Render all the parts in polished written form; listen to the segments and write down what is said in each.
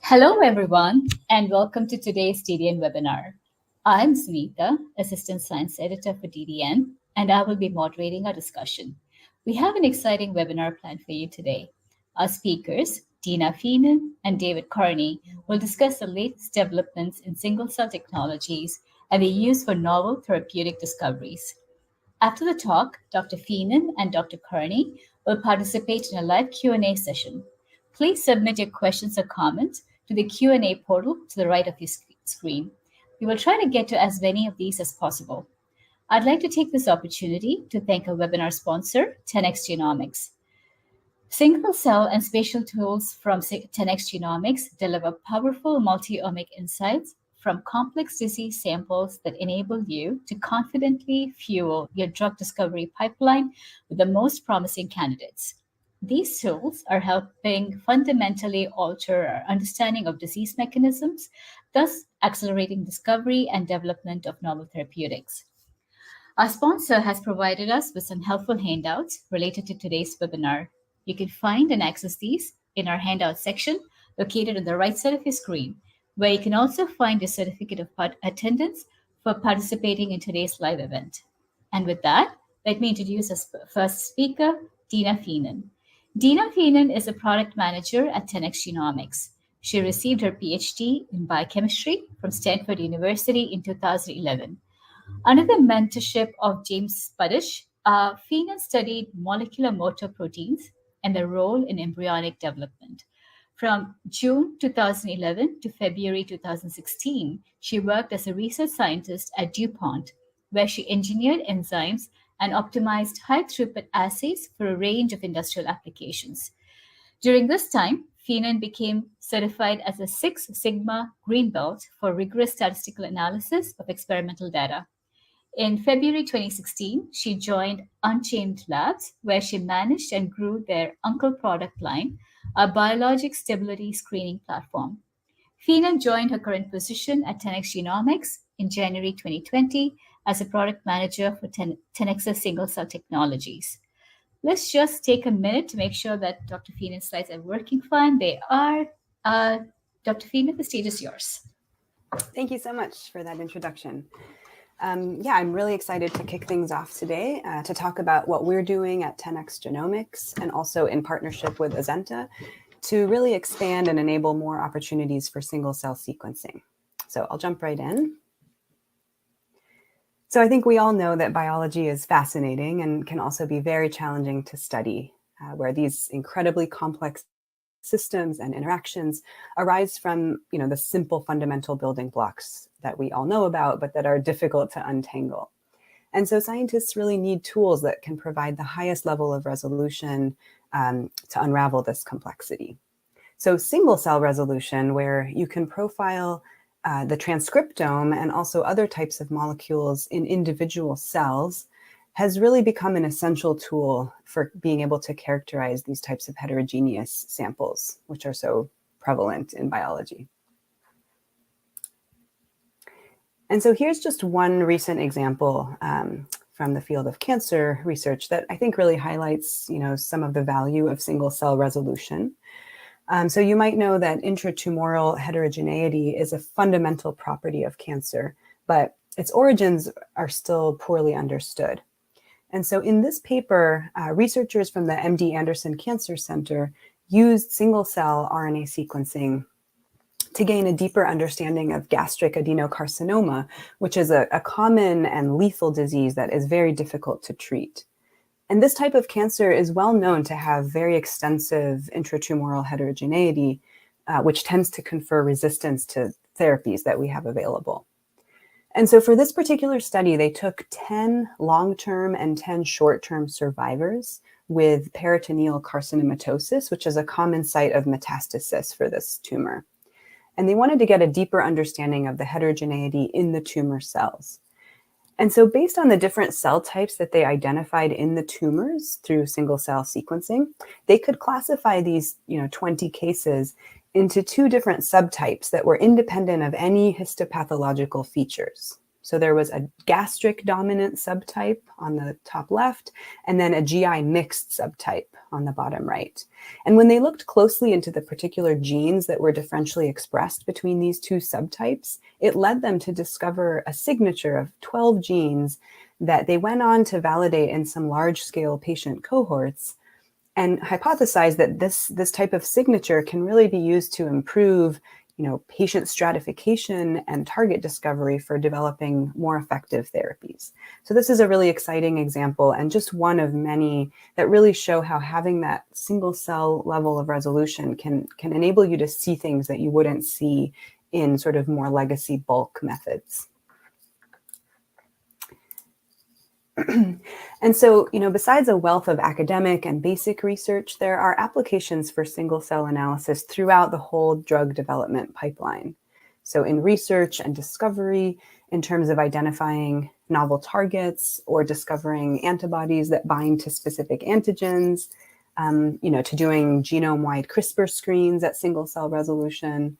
Hello, everyone, and welcome to today's DDN webinar. I'm Sunita, Assistant Science Editor for DDN, and I will be moderating our discussion. We have an exciting webinar planned for you today. Our speakers, Dina Feenan and David Carney, will discuss the latest developments in single-cell technologies and the use for novel therapeutic discoveries. After the talk, Dr. Feenan and Dr. Carney will participate in a live Q&A session. Please submit your questions or comments to the Q&A portal to the right of your screen. We will try to get to as many of these as possible. I'd like to take this opportunity to thank our webinar sponsor, 10x Genomics. Single-cell and spatial tools from 10x Genomics deliver powerful multi-omic insights from complex disease samples that enable you to confidently fuel your drug discovery pipeline with the most promising candidates. These tools are helping fundamentally alter our understanding of disease mechanisms, thus accelerating discovery and development of novel therapeutics. Our sponsor has provided us with some helpful handouts related to today's webinar. You can find and access these in our handout section located on the right side of your screen, where you can also find your certificate of attendance for participating in today's live event. And with that, let me introduce our first speaker, Dina Feenan. Dina Feenan is a product manager at 10x Genomics. She received her PhD in biochemistry from Stanford University in 2011. Under the mentorship of James Spuddish, Feenan studied molecular motor proteins and their role in embryonic development. From June 2011 to February 2016, she worked as a research scientist at DuPont, where she engineered enzymes and optimized high-throughput assays for a range of industrial applications. During this time, Feenan became certified as a Six Sigma Green Belt for rigorous statistical analysis of experimental data. In February 2016, she joined Unchained Labs, where she managed and grew their Uncle product line, a biologic stability screening platform. Feenan joined her current position at 10x Genomics in January 2020 as a product manager for 10x's single-cell technologies. Let's just take a minute to make sure that Dr. Feenan's slides are working fine. They are. Dr. Feenan, the stage is yours. Thank you so much for that introduction. I'm really excited to kick things off today to talk about what we're doing at 10x Genomics and also in partnership with Azenta to really expand and enable more opportunities for single-cell sequencing. So I'll jump right in. So I think we all know that biology is fascinating and can also be very challenging to study, where these incredibly complex systems and interactions arise from, the simple fundamental building blocks that we all know about, but that are difficult to untangle. And so scientists really need tools that can provide the highest level of resolution to unravel this complexity. So single cell resolution, where you can profile the transcriptome and also other types of molecules in individual cells, has really become an essential tool for being able to characterize these types of heterogeneous samples, which are so prevalent in biology. And so here's just one recent example from the field of cancer research that I think really highlights, some of the value of single cell resolution. So you might know that intratumoral heterogeneity is a fundamental property of cancer, but its origins are still poorly understood. And so in this paper, researchers from the MD Anderson Cancer Center used single-cell RNA sequencing to gain a deeper understanding of gastric adenocarcinoma, which is a common and lethal disease that is very difficult to treat. And this type of cancer is well known to have very extensive intratumoral heterogeneity, which tends to confer resistance to therapies that we have available. And so for this particular study, they took 10 long-term and 10 short-term survivors with peritoneal carcinomatosis, which is a common site of metastasis for this tumor. And they wanted to get a deeper understanding of the heterogeneity in the tumor cells. And so based on the different cell types that they identified in the tumors through single-cell sequencing, they could classify these 20 cases into two different subtypes that were independent of any histopathological features. So there was a gastric dominant subtype on the top left, and then a GI mixed subtype on the bottom right. And when they looked closely into the particular genes that were differentially expressed between these two subtypes, it led them to discover a signature of 12 genes that they went on to validate in some large-scale patient cohorts and hypothesized that this type of signature can really be used to improve patient stratification and target discovery for developing more effective therapies. So this is a really exciting example and just one of many that really show how having that single cell level of resolution can enable you to see things that you wouldn't see in sort of more legacy bulk methods. And so, besides a wealth of academic and basic research, there are applications for single cell analysis throughout the whole drug development pipeline. So in research and discovery, in terms of identifying novel targets or discovering antibodies that bind to specific antigens, to doing genome-wide CRISPR screens at single cell resolution,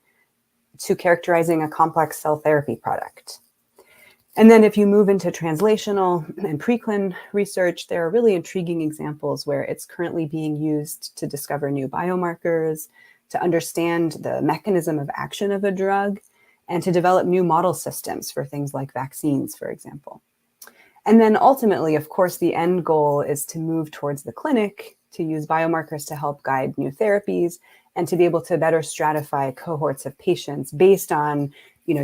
to characterizing a complex cell therapy product. And then if you move into translational and preclinical research, there are really intriguing examples where it's currently being used to discover new biomarkers, to understand the mechanism of action of a drug, and to develop new model systems for things like vaccines, for example. And then ultimately, of course, the end goal is to move towards the clinic, to use biomarkers to help guide new therapies, and to be able to better stratify cohorts of patients based on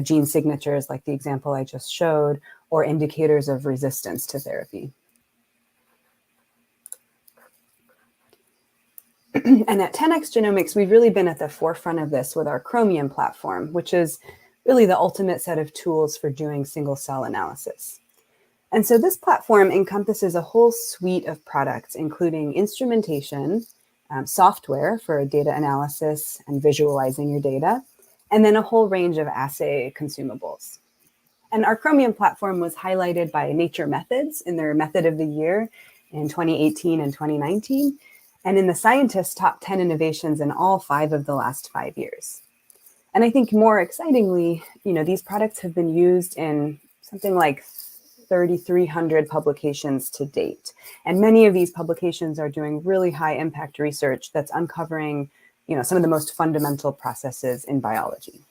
gene signatures like the example I just showed, or indicators of resistance to therapy. And at 10x Genomics, we've really been at the forefront of this with our Chromium platform, which is really the ultimate set of tools for doing single cell analysis. And so this platform encompasses a whole suite of products, including instrumentation, software for data analysis and visualizing your data, and then a whole range of assay consumables. And our Chromium platform was highlighted by Nature Methods in their Method of the Year in 2018 and 2019, and in the Scientist Top 10 Innovations in all 5 of the last 5 years. And I think more excitingly, these products have been used in something like 3,300 publications to date. And many of these publications are doing really high impact research that's uncovering some of the most fundamental processes in biology.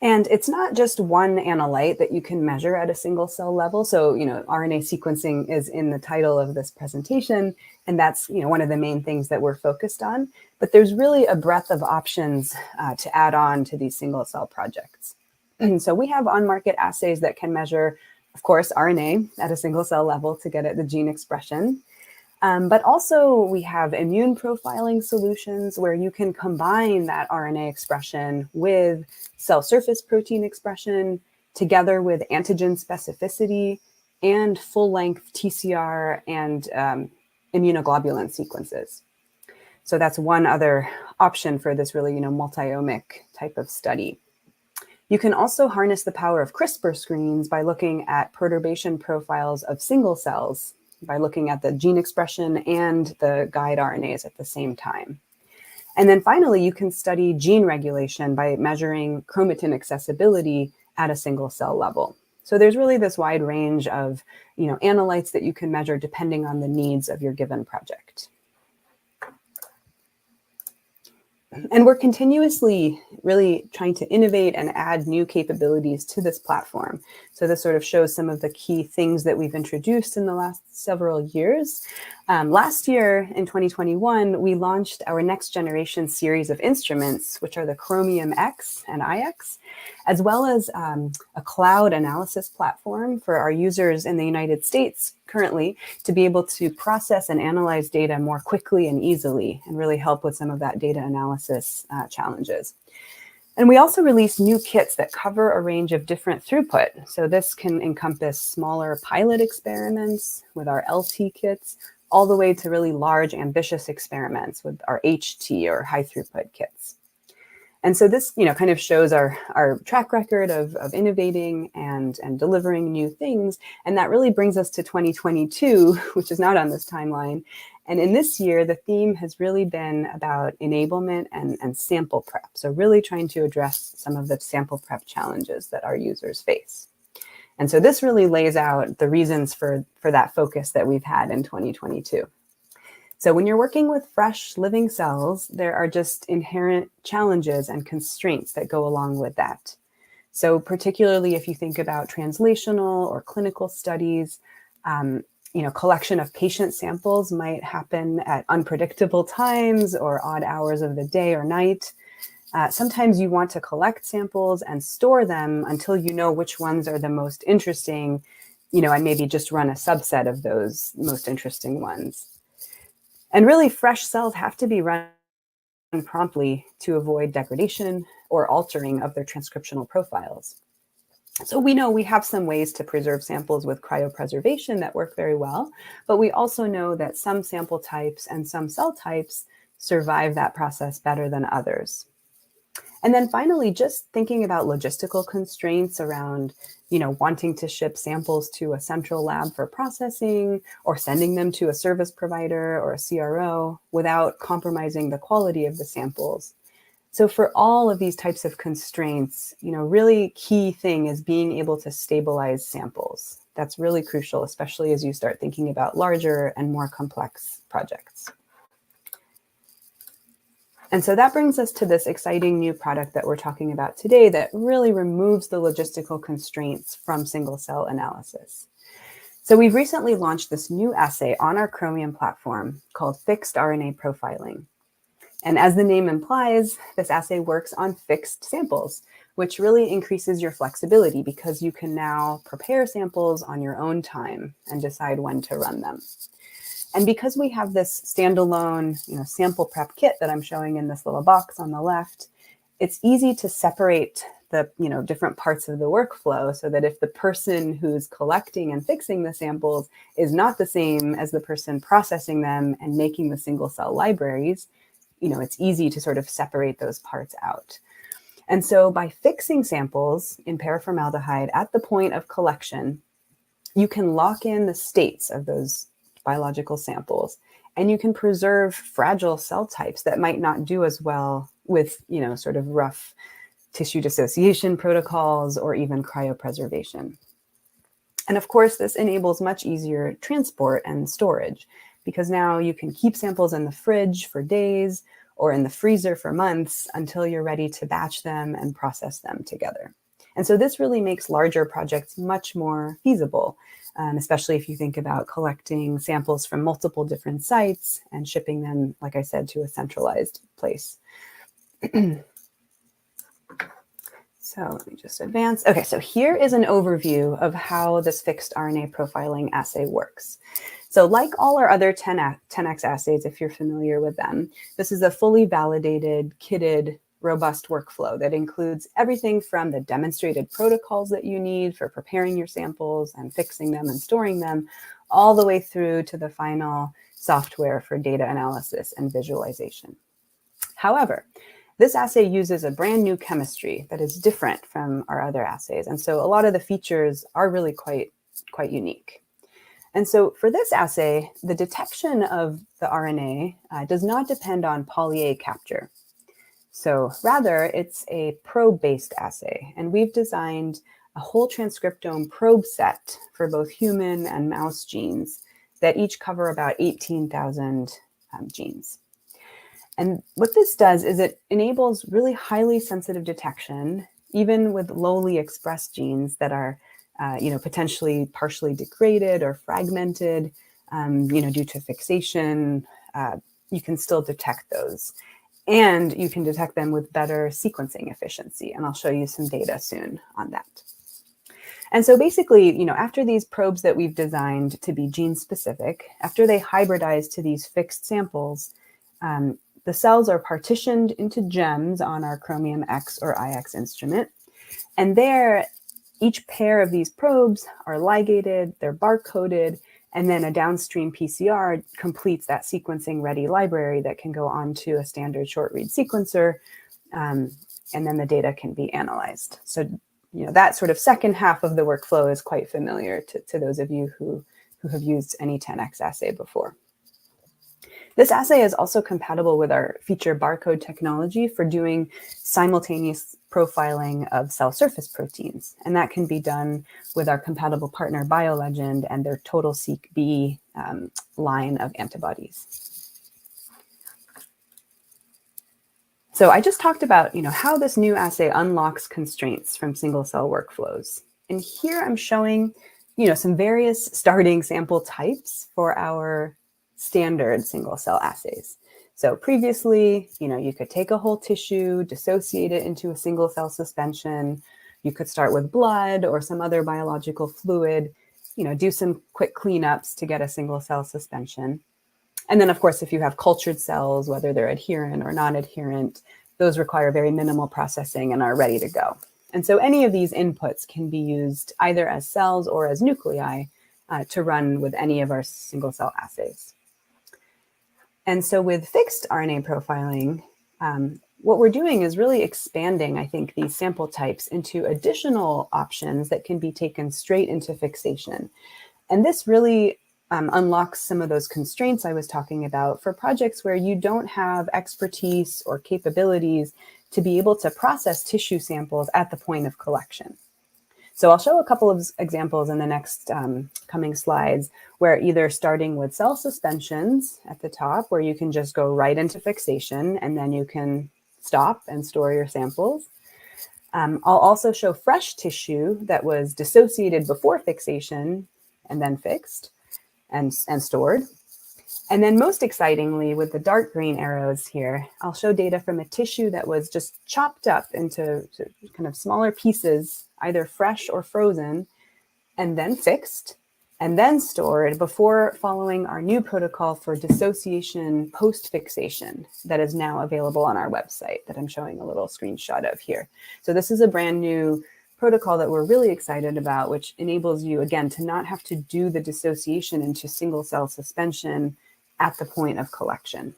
And it's not just one analyte that you can measure at a single cell level. So, RNA sequencing is in the title of this presentation, and that's, one of the main things that we're focused on. But there's really a breadth of options to add on to these single cell projects. And so we have on-market assays that can measure, of course, RNA at a single cell level to get at the gene expression. But also we have immune profiling solutions where you can combine that RNA expression with cell surface protein expression together with antigen specificity and full-length TCR and immunoglobulin sequences. So that's one other option for this really, multi-omic type of study. You can also harness the power of CRISPR screens by looking at perturbation profiles of single cells, by looking at the gene expression and the guide RNAs at the same time. And then finally, you can study gene regulation by measuring chromatin accessibility at a single cell level. So there's really this wide range of, analytes that you can measure depending on the needs of your given project. And we're continuously really trying to innovate and add new capabilities to this platform. So this sort of shows some of the key things that we've introduced in the last several years. Last year in 2021, we launched our next generation series of instruments, which are the Chromium X and iX, as well as a cloud analysis platform for our users in the United States currently to be able to process and analyze data more quickly and easily and really help with some of that data analysis challenges. And we also released new kits that cover a range of different throughput. So this can encompass smaller pilot experiments with our LT kits, all the way to really large, ambitious experiments with our HT or high throughput kits. And so this, kind of shows our track record of innovating and delivering new things. And that really brings us to 2022, which is not on this timeline. And in this year, the theme has really been about enablement and sample prep. So really trying to address some of the sample prep challenges that our users face. And so this really lays out the reasons for that focus that we've had in 2022. So when you're working with fresh living cells, there are just inherent challenges and constraints that go along with that. So particularly if you think about translational or clinical studies, collection of patient samples might happen at unpredictable times or odd hours of the day or night. Sometimes you want to collect samples and store them until you know which ones are the most interesting, and maybe just run a subset of those most interesting ones. And really, fresh cells have to be run promptly to avoid degradation or altering of their transcriptional profiles. So we know we have some ways to preserve samples with cryopreservation that work very well, but we also know that some sample types and some cell types survive that process better than others. And then finally, just thinking about logistical constraints around, wanting to ship samples to a central lab for processing or sending them to a service provider or a CRO without compromising the quality of the samples. So for all of these types of constraints, really key thing is being able to stabilize samples. That's really crucial, especially as you start thinking about larger and more complex projects. And so that brings us to this exciting new product that we're talking about today that really removes the logistical constraints from single cell analysis. So we've recently launched this new assay on our Chromium platform called fixed RNA profiling. And as the name implies, this assay works on fixed samples, which really increases your flexibility because you can now prepare samples on your own time and decide when to run them. And because we have this standalone, sample prep kit that I'm showing in this little box on the left, it's easy to separate the, different parts of the workflow so that if the person who's collecting and fixing the samples is not the same as the person processing them and making the single cell libraries, it's easy to sort of separate those parts out. And so by fixing samples in paraformaldehyde at the point of collection, you can lock in the states of those biological samples, and you can preserve fragile cell types that might not do as well with, sort of rough tissue dissociation protocols or even cryopreservation. And of course, this enables much easier transport and storage because now you can keep samples in the fridge for days or in the freezer for months until you're ready to batch them and process them together. And so this really makes larger projects much more feasible, especially if you think about collecting samples from multiple different sites and shipping them, like I said, to a centralized place. So let me just advance. Okay, so here is an overview of how this fixed RNA profiling assay works. So like all our other 10x assays, if you're familiar with them, this is a fully validated, kitted, robust workflow that includes everything from the demonstrated protocols that you need for preparing your samples and fixing them and storing them, all the way through to the final software for data analysis and visualization. However, this assay uses a brand new chemistry that is different from our other assays. And so a lot of the features are really quite unique. And so for this assay, the detection of the RNA does not depend on poly-A capture. So rather, it's a probe-based assay. And we've designed a whole transcriptome probe set for both human and mouse genes that each cover about 18,000 genes. And what this does is it enables really highly sensitive detection, even with lowly expressed genes that are, potentially partially degraded or fragmented, due to fixation. You can still detect those. And you can detect them with better sequencing efficiency. And I'll show you some data soon on that. And so basically, after these probes that we've designed to be gene specific, after they hybridize to these fixed samples, the cells are partitioned into gems on our Chromium X or IX instrument. And there, each pair of these probes are ligated, they're barcoded, and then a downstream PCR completes that sequencing ready library that can go onto a standard short read sequencer, and then the data can be analyzed. So, that sort of second half of the workflow is quite familiar to those of you who have used any 10x assay before. This assay is also compatible with our feature barcode technology for doing simultaneous profiling of cell surface proteins. And that can be done with our compatible partner BioLegend and their Total-seq-B line of antibodies. So I just talked about, how this new assay unlocks constraints from single-cell workflows. And here I'm showing, some various starting sample types for our standard single-cell assays. So previously, you could take a whole tissue, dissociate it into a single-cell suspension. You could start with blood or some other biological fluid, do some quick cleanups to get a single-cell suspension. And then, of course, if you have cultured cells, whether they're adherent or non-adherent, those require very minimal processing and are ready to go. And so any of these inputs can be used either as cells or as nuclei to run with any of our single-cell assays. And so with fixed RNA profiling, what we're doing is really expanding, I think, these sample types into additional options that can be taken straight into fixation. And this really unlocks some of those constraints I was talking about for projects where you don't have expertise or capabilities to be able to process tissue samples at the point of collection. So I'll show a couple of examples in the next coming slides where either starting with cell suspensions at the top, where you can just go right into fixation and then you can stop and store your samples. I'll also show fresh tissue that was dissociated before fixation and then fixed and stored. And then most excitingly, with the dark green arrows here, I'll show data from a tissue that was just chopped up into kind of smaller pieces, either fresh or frozen, and then fixed, and then stored before following our new protocol for dissociation post-fixation that is now available on our website that I'm showing a little screenshot of here. So this is a brand new protocol that we're really excited about, which enables you, again, to not have to do the dissociation into single-cell suspension at the point of collection.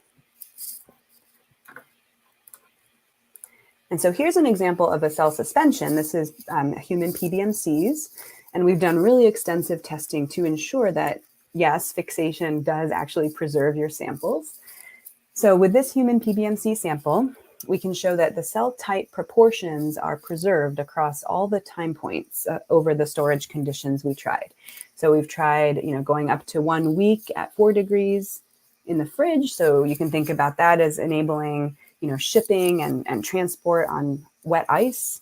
And so here's an example of a cell suspension. This is human PBMCs, and we've done really extensive testing to ensure that, yes, fixation does actually preserve your samples. So with this human PBMC sample, we can show that the cell type proportions are preserved across all the time points over the storage conditions we tried. So we've tried, going up to 1 week at 4 degrees in the fridge. So you can think about that as enabling, shipping and transport on wet ice,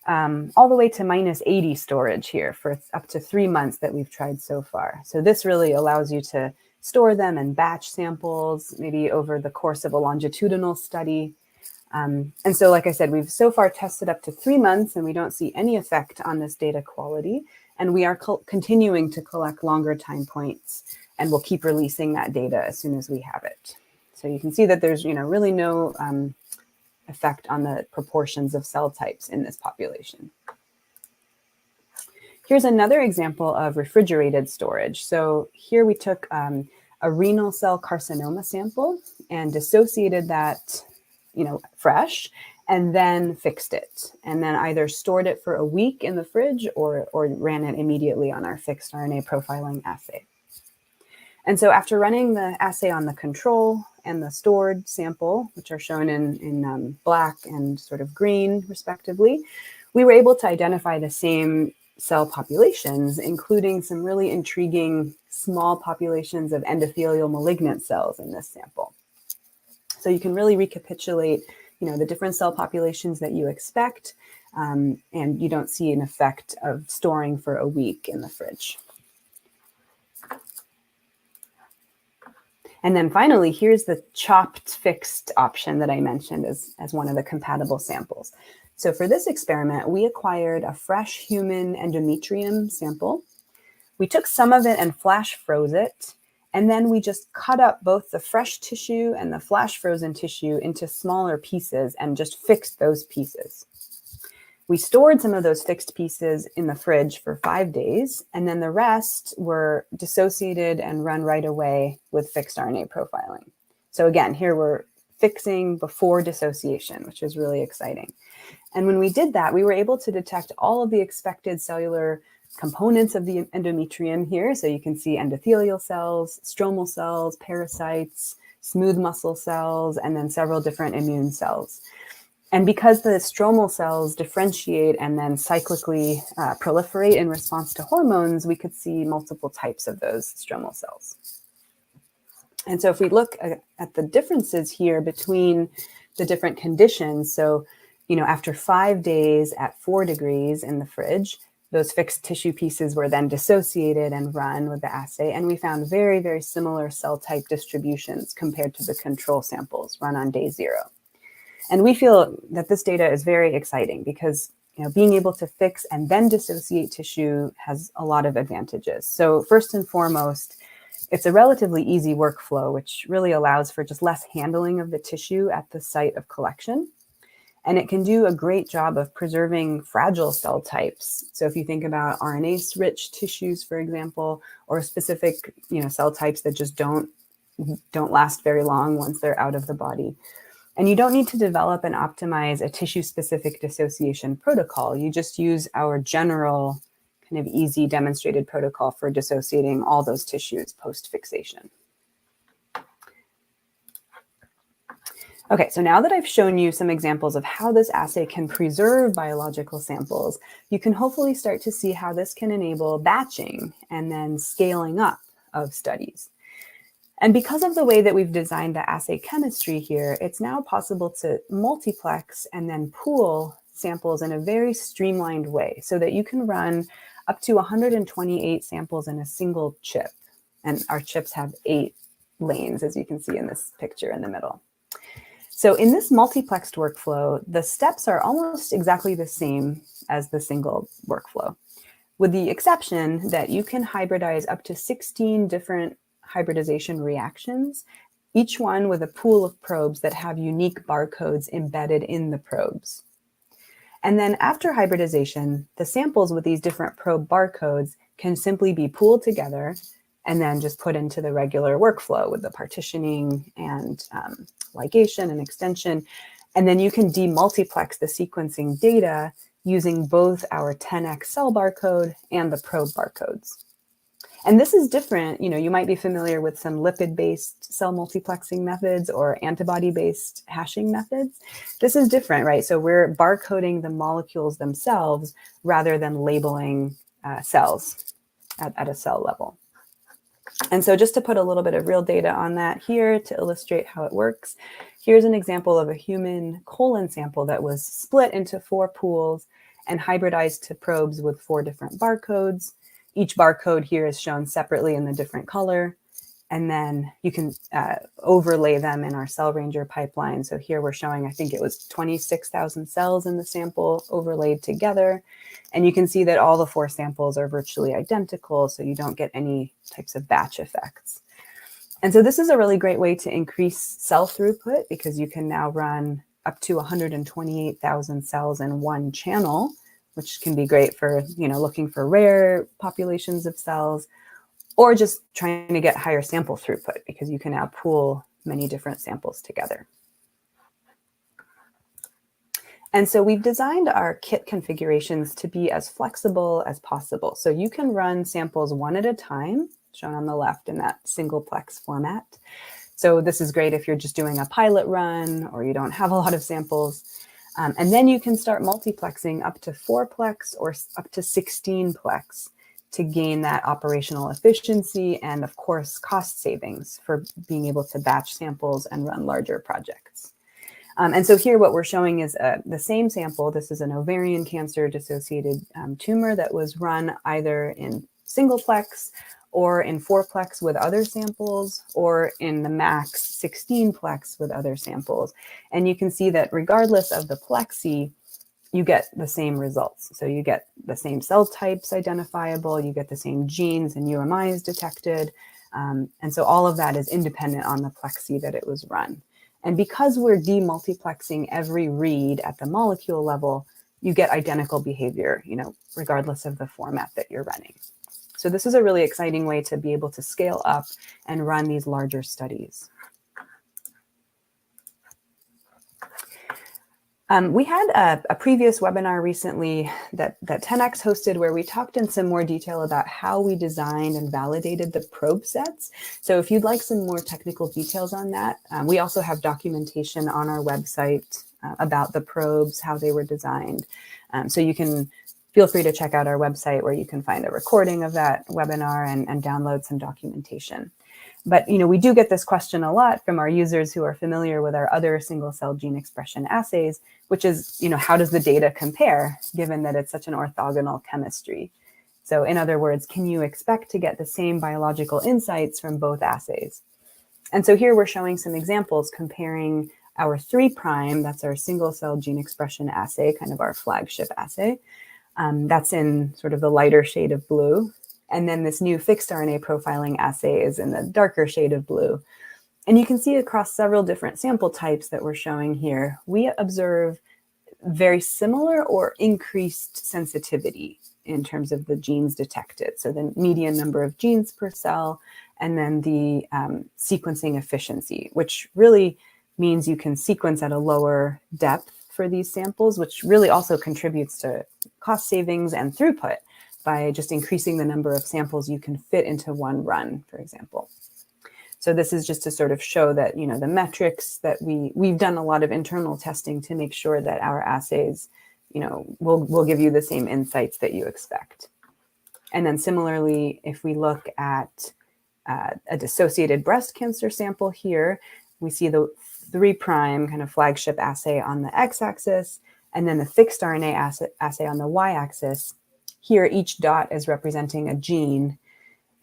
all the way to -80 storage here for up to 3 months that we've tried so far. So this really allows you to store them and batch samples, maybe over the course of a longitudinal study. And so, like I said, we've so far tested up to 3 months and we don't see any effect on this data quality. And we are continuing to collect longer time points, and we'll keep releasing that data as soon as we have it. So you can see that there's, really no effect on the proportions of cell types in this population. Here's another example of refrigerated storage. So here we took a renal cell carcinoma sample and dissociated that, fresh, and then fixed it, and then either stored it for a week in the fridge or ran it immediately on our fixed RNA profiling assay. And so after running the assay on the control and the stored sample, which are shown in black and sort of green respectively, we were able to identify the same cell populations, including some really intriguing small populations of endothelial malignant cells in this sample. So you can really recapitulate, the different cell populations that you expect, and you don't see an effect of storing for a week in the fridge. And then finally, here's the chopped fixed option that I mentioned as one of the compatible samples. So for this experiment, we acquired a fresh human endometrium sample. We took some of it and flash froze it. And then we just cut up both the fresh tissue and the flash frozen tissue into smaller pieces and just fixed those pieces. We stored some of those fixed pieces in the fridge for 5 days, and then the rest were dissociated and run right away with fixed RNA profiling. So again, here we're fixing before dissociation, which is really exciting. And when we did that, we were able to detect all of the expected cellular components of the endometrium here. So you can see endothelial cells, stromal cells, parasites, smooth muscle cells, and then several different immune cells. And because the stromal cells differentiate and then cyclically proliferate in response to hormones, we could see multiple types of those stromal cells. And so if we look at the differences here between the different conditions, so, after 5 days at 4 degrees in the fridge, those fixed tissue pieces were then dissociated and run with the assay. And we found very, very similar cell type distributions compared to the control samples run on day 0. And we feel that this data is very exciting because being able to fix and then dissociate tissue has a lot of advantages. So first and foremost, it's a relatively easy workflow, which really allows for just less handling of the tissue at the site of collection. And it can do a great job of preserving fragile cell types. So if you think about RNA-rich tissues, for example, or specific cell types that just don't last very long once they're out of the body. And you don't need to develop and optimize a tissue-specific dissociation protocol. You just use our general kind of easy demonstrated protocol for dissociating all those tissues post-fixation. Okay, so now that I've shown you some examples of how this assay can preserve biological samples, you can hopefully start to see how this can enable batching and then scaling up of studies. And because of the way that we've designed the assay chemistry here, it's now possible to multiplex and then pool samples in a very streamlined way so that you can run up to 128 samples in a single chip. And our chips have 8 lanes, as you can see in this picture in the middle. So in this multiplexed workflow, the steps are almost exactly the same as the single workflow, with the exception that you can hybridize up to 16 different hybridization reactions, each one with a pool of probes that have unique barcodes embedded in the probes. And then after hybridization, the samples with these different probe barcodes can simply be pooled together and then just put into the regular workflow with the partitioning and ligation and extension. And then you can demultiplex the sequencing data using both our 10x cell barcode and the probe barcodes. And this is different. You might be familiar with some lipid-based cell multiplexing methods or antibody-based hashing methods. This is different, right? So we're barcoding the molecules themselves rather than labeling cells at a cell level. And so just to put a little bit of real data on that here to illustrate how it works, here's an example of a human colon sample that was split into 4 pools and hybridized to probes with 4 different barcodes. Each barcode here is shown separately in the different color. And then you can overlay them in our cell ranger pipeline. So here we're showing, I think it was 26,000 cells in the sample overlaid together. And you can see that all the 4 samples are virtually identical, so you don't get any types of batch effects. And so this is a really great way to increase cell throughput because you can now run up to 128,000 cells in one channel, which can be great for, looking for rare populations of cells, or just trying to get higher sample throughput because you can now pool many different samples together. And so we've designed our kit configurations to be as flexible as possible. So you can run samples one at a time, shown on the left in that single plex format. So this is great if you're just doing a pilot run or you don't have a lot of samples. And then you can start multiplexing up to 4-plex or up to 16-plex to gain that operational efficiency and, of course, cost savings for being able to batch samples and run larger projects. And so here what we're showing is the same sample. This is an ovarian cancer dissociated tumor that was run either in single-plex or in 4-plex with other samples, or in the max 16-plex with other samples. And you can see that regardless of the plexi, you get the same results. So you get the same cell types identifiable, you get the same genes and UMIs detected. And so all of that is independent on the plexi that it was run. And because we're demultiplexing every read at the molecule level, you get identical behavior, regardless of the format that you're running. So this is a really exciting way to be able to scale up and run these larger studies. We had a previous webinar recently that 10x hosted where we talked in some more detail about how we designed and validated the probe sets. So if you'd like some more technical details on that, we also have documentation on our website about the probes, how they were designed. So you can feel free to check out our website where you can find a recording of that webinar and download some documentation. But we do get this question a lot from our users who are familiar with our other single-cell gene expression assays, which is, how does the data compare, given that it's such an orthogonal chemistry? So in other words, can you expect to get the same biological insights from both assays? And so here we're showing some examples comparing our 3', that's our single-cell gene expression assay, kind of our flagship assay. That's in sort of the lighter shade of blue. And then this new fixed RNA profiling assay is in the darker shade of blue. And you can see across several different sample types that we're showing here, we observe very similar or increased sensitivity in terms of the genes detected. So the median number of genes per cell, and then the sequencing efficiency, which really means you can sequence at a lower depth for these samples, which really also contributes to cost savings and throughput by just increasing the number of samples you can fit into one run, for example. So this is just to sort of show that, the metrics that we've done a lot of internal testing to make sure that our assays, will give you the same insights that you expect. And then similarly, if we look at a dissociated breast cancer sample here, we see the 3' kind of flagship assay on the x-axis, and then the fixed RNA assay on the y-axis. Here, each dot is representing a gene.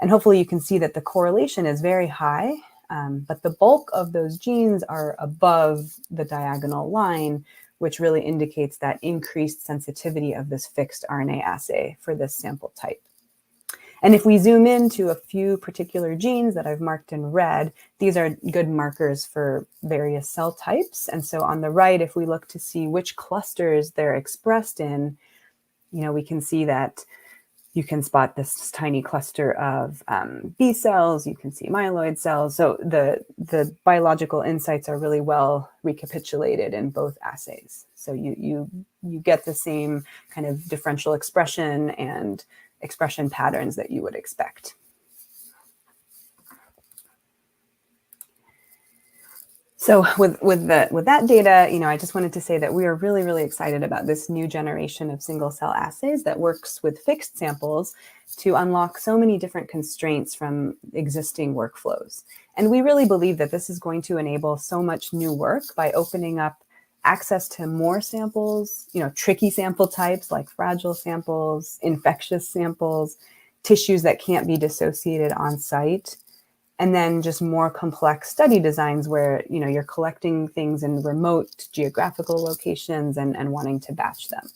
And hopefully you can see that the correlation is very high, but the bulk of those genes are above the diagonal line, which really indicates that increased sensitivity of this fixed RNA assay for this sample type. And if we zoom into a few particular genes that I've marked in red, these are good markers for various cell types. And so on the right, if we look to see which clusters they're expressed in, we can see that you can spot this tiny cluster of B cells, you can see myeloid cells. So the biological insights are really well recapitulated in both assays. So you get the same kind of differential expression and expression patterns that you would expect. So with that data, I just wanted to say that we are really, really excited about this new generation of single cell assays that works with fixed samples to unlock so many different constraints from existing workflows. And we really believe that this is going to enable so much new work by opening up access to more samples, tricky sample types like fragile samples, infectious samples, tissues that can't be dissociated on site, and then just more complex study designs where, you're collecting things in remote geographical locations and wanting to batch them.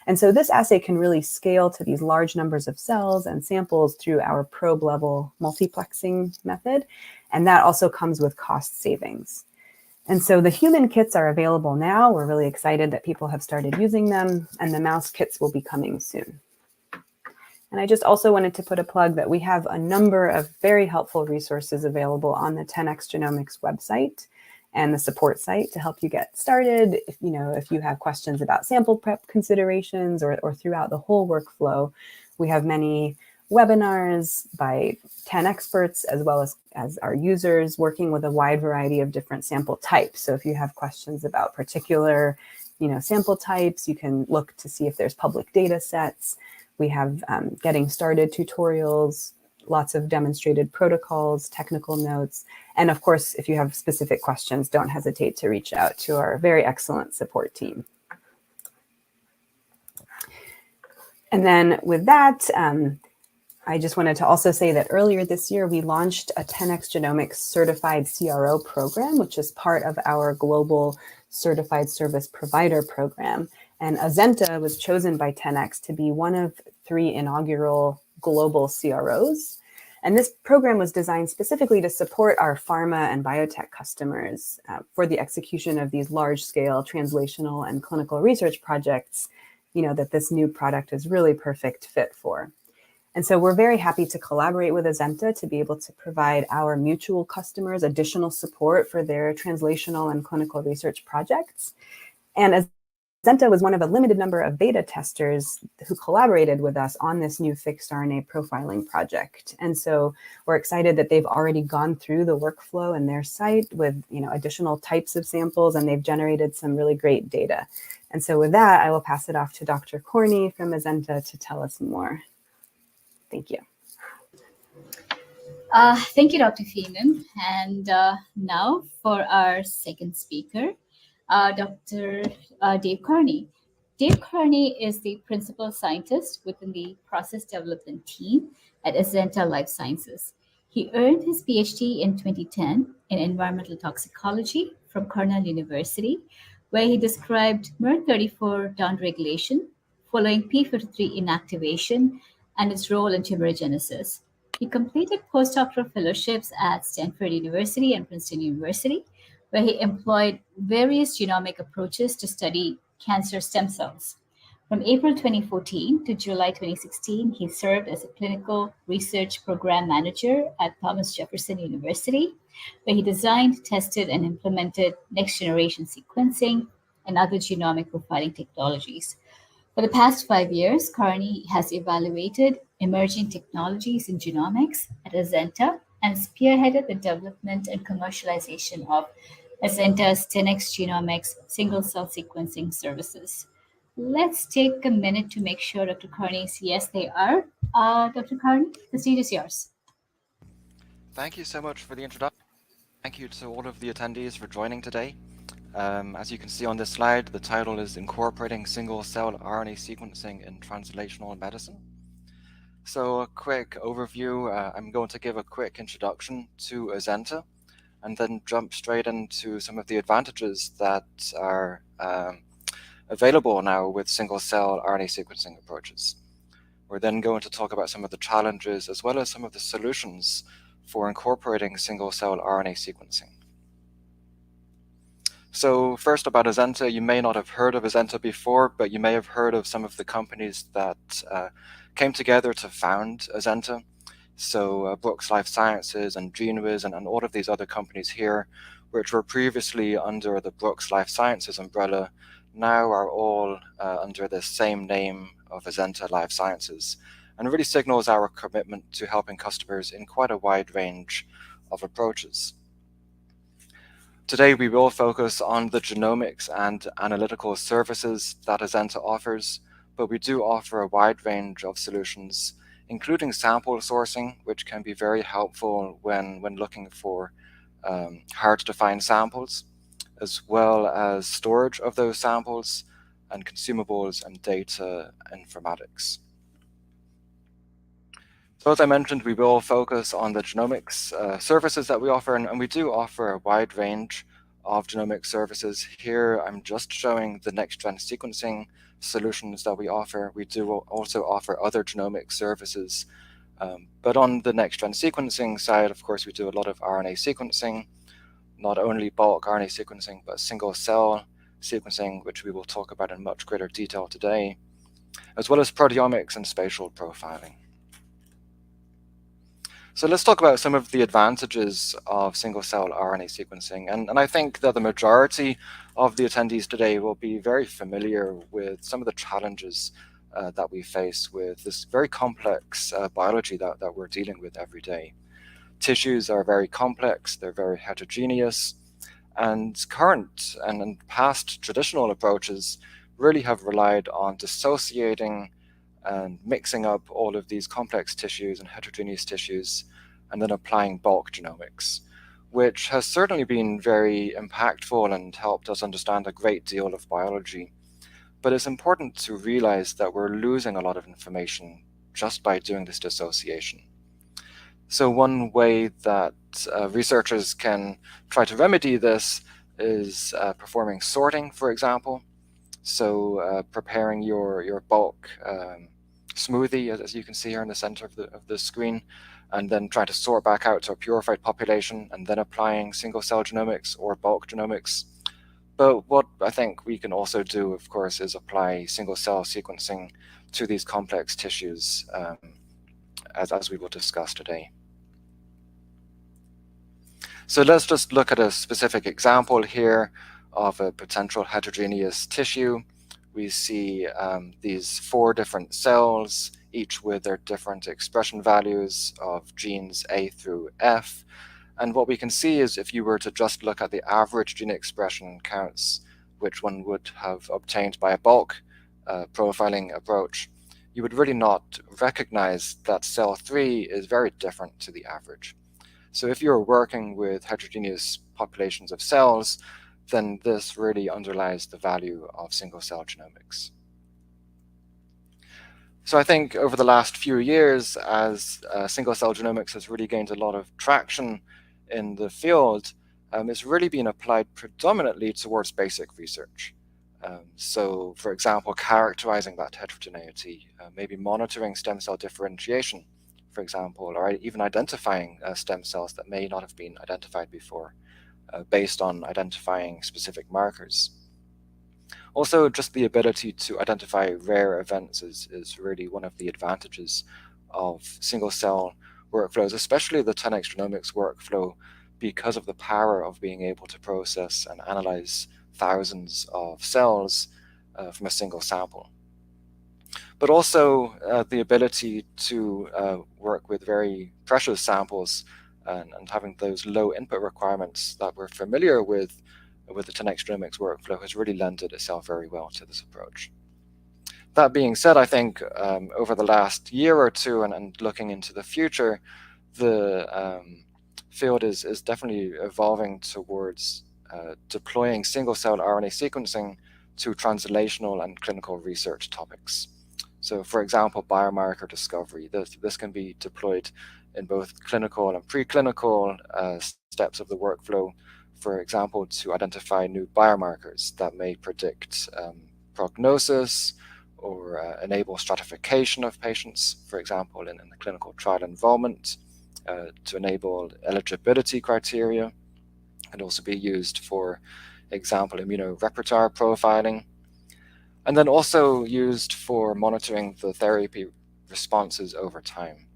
And so this assay can really scale to these large numbers of cells and samples through our probe level multiplexing method. And that also comes with cost savings. And so the human kits are available now. We're really excited that people have started using them, and the mouse kits will be coming soon. And I just also wanted to put a plug that we have a number of very helpful resources available on the 10x Genomics website and the support site to help you get started. If you have questions about sample prep considerations or throughout the whole workflow, we have many webinars by 10 experts as well as our users working with a wide variety of different sample types. So if you have questions about particular sample types, you can look to see if there's public data sets. We have getting started tutorials, lots of demonstrated protocols, technical notes. And of course, if you have specific questions, don't hesitate to reach out to our very excellent support team. And then with that, I just wanted to also say that earlier this year, we launched a 10x Genomics certified CRO program, which is part of our global certified service provider program. And Azenta was chosen by 10x to be one of 3 inaugural global CROs. And this program was designed specifically to support our pharma and biotech customers for the execution of these large-scale translational and clinical research projects, that this new product is really perfect fit for. And so we're very happy to collaborate with Azenta to be able to provide our mutual customers additional support for their translational and clinical research projects. And as Azenta was one of a limited number of beta testers who collaborated with us on this new fixed RNA profiling project. And so we're excited that they've already gone through the workflow in their site with additional types of samples, and they've generated some really great data. And so with that, I will pass it off to Dr. Corney from Azenta to tell us more. Thank you. Thank you, Dr. Feenan. And now for our second speaker, Dr. Dave Carney. Dave Carney is the principal scientist within the process development team at Azenta Life Sciences. He earned his PhD in 2010 in environmental toxicology from Cornell University, where he described MER34 downregulation following P53 inactivation and its role in tumorigenesis. He completed postdoctoral fellowships at Stanford University and Princeton University, where he employed various genomic approaches to study cancer stem cells. From April 2014 to July 2016, he served as a clinical research program manager at Thomas Jefferson University, where he designed, tested, and implemented next generation sequencing and other genomic profiling technologies. For the past 5 years, Carney has evaluated emerging technologies in genomics at Azenta and spearheaded the development and commercialization of Azenta's 10x Genomics single-cell sequencing services. Let's take a minute to make sure Dr. Carney's yes, they are. Dr. Carney, the stage is yours. Thank you so much for the introduction. Thank you to all of the attendees for joining today. As you can see on this slide, the title is Incorporating Single-Cell RNA Sequencing in Translational Medicine. So a quick overview, I'm going to give a quick introduction to Azenta and then jump straight into some of the advantages that are available now with single-cell RNA sequencing approaches. We're then going to talk about some of the challenges as well as some of the solutions for incorporating single-cell RNA sequencing. So first about Azenta, you may not have heard of Azenta before, but you may have heard of some of the companies that came together to found Azenta. So Brooks Life Sciences and GeneWiz and all of these other companies here, which were previously under the Brooks Life Sciences umbrella, now are all under the same name of Azenta Life Sciences, and really signals our commitment to helping customers in quite a wide range of approaches. Today, we will focus on the genomics and analytical services that Azenta offers, but we do offer a wide range of solutions, including sample sourcing, which can be very helpful when looking for hard-to-find samples, as well as storage of those samples and consumables and data informatics. So as I mentioned, we will focus on the genomics services that we offer, and we do offer a wide range of genomic services. Here, I'm just showing the next-gen sequencing solutions that we offer. We do also offer other genomic services, but on the next-gen sequencing side, of course, we do a lot of RNA sequencing, not only bulk RNA sequencing, but single-cell sequencing, which we will talk about in much greater detail today, as well as proteomics and spatial profiling. So let's talk about some of the advantages of single-cell RNA sequencing. And I think that the majority of the attendees today will be very familiar with some of the challenges that we face with this very complex biology that we're dealing with every day. Tissues are very complex, they're very heterogeneous, and current and past traditional approaches really have relied on dissociating and mixing up all of these complex tissues and heterogeneous tissues, and then applying bulk genomics, which has certainly been very impactful and helped us understand a great deal of biology. But it's important to realize that we're losing a lot of information just by doing this dissociation. So one way that researchers can try to remedy this is performing sorting, for example. So preparing your bulk smoothie, as you can see here in the center of the screen, and then trying to sort back out to a purified population, and then applying single-cell genomics or bulk genomics. But what I think we can also do, of course, is apply single-cell sequencing to these complex tissues, as we will discuss today. So let's just look at a specific example here of a potential heterogeneous tissue. we see these 4 different cells, each with their different expression values of genes A through F. And what we can see is if you were to just look at the average gene expression counts, which one would have obtained by a bulk profiling approach, you would really not recognize that cell 3 is very different to the average. So if you're working with heterogeneous populations of cells, then this really underlies the value of single-cell genomics. So I think over the last few years, as single-cell genomics has really gained a lot of traction in the field, it's really been applied predominantly towards basic research. So, for example, characterizing that heterogeneity, maybe monitoring stem cell differentiation, for example, or even identifying stem cells that may not have been identified before, based on identifying specific markers. Also, just the ability to identify rare events is really one of the advantages of single-cell workflows, especially the 10x genomics workflow, because of the power of being able to process and analyze thousands of cells from a single sample. But also the ability to work with very precious samples and having those low input requirements that we're familiar with the 10x genomics workflow has really lended itself very well to this approach. That being said, I think over the last year or two and looking into the future, the field is definitely evolving towards deploying single-cell RNA sequencing to translational and clinical research topics. So for example, biomarker discovery, this can be deployed in both clinical and preclinical steps of the workflow, for example, to identify new biomarkers that may predict prognosis or enable stratification of patients, for example, in the clinical trial involvement, to enable eligibility criteria, and also be used for example, immunorepertoire profiling, and then also used for monitoring the therapy responses over time.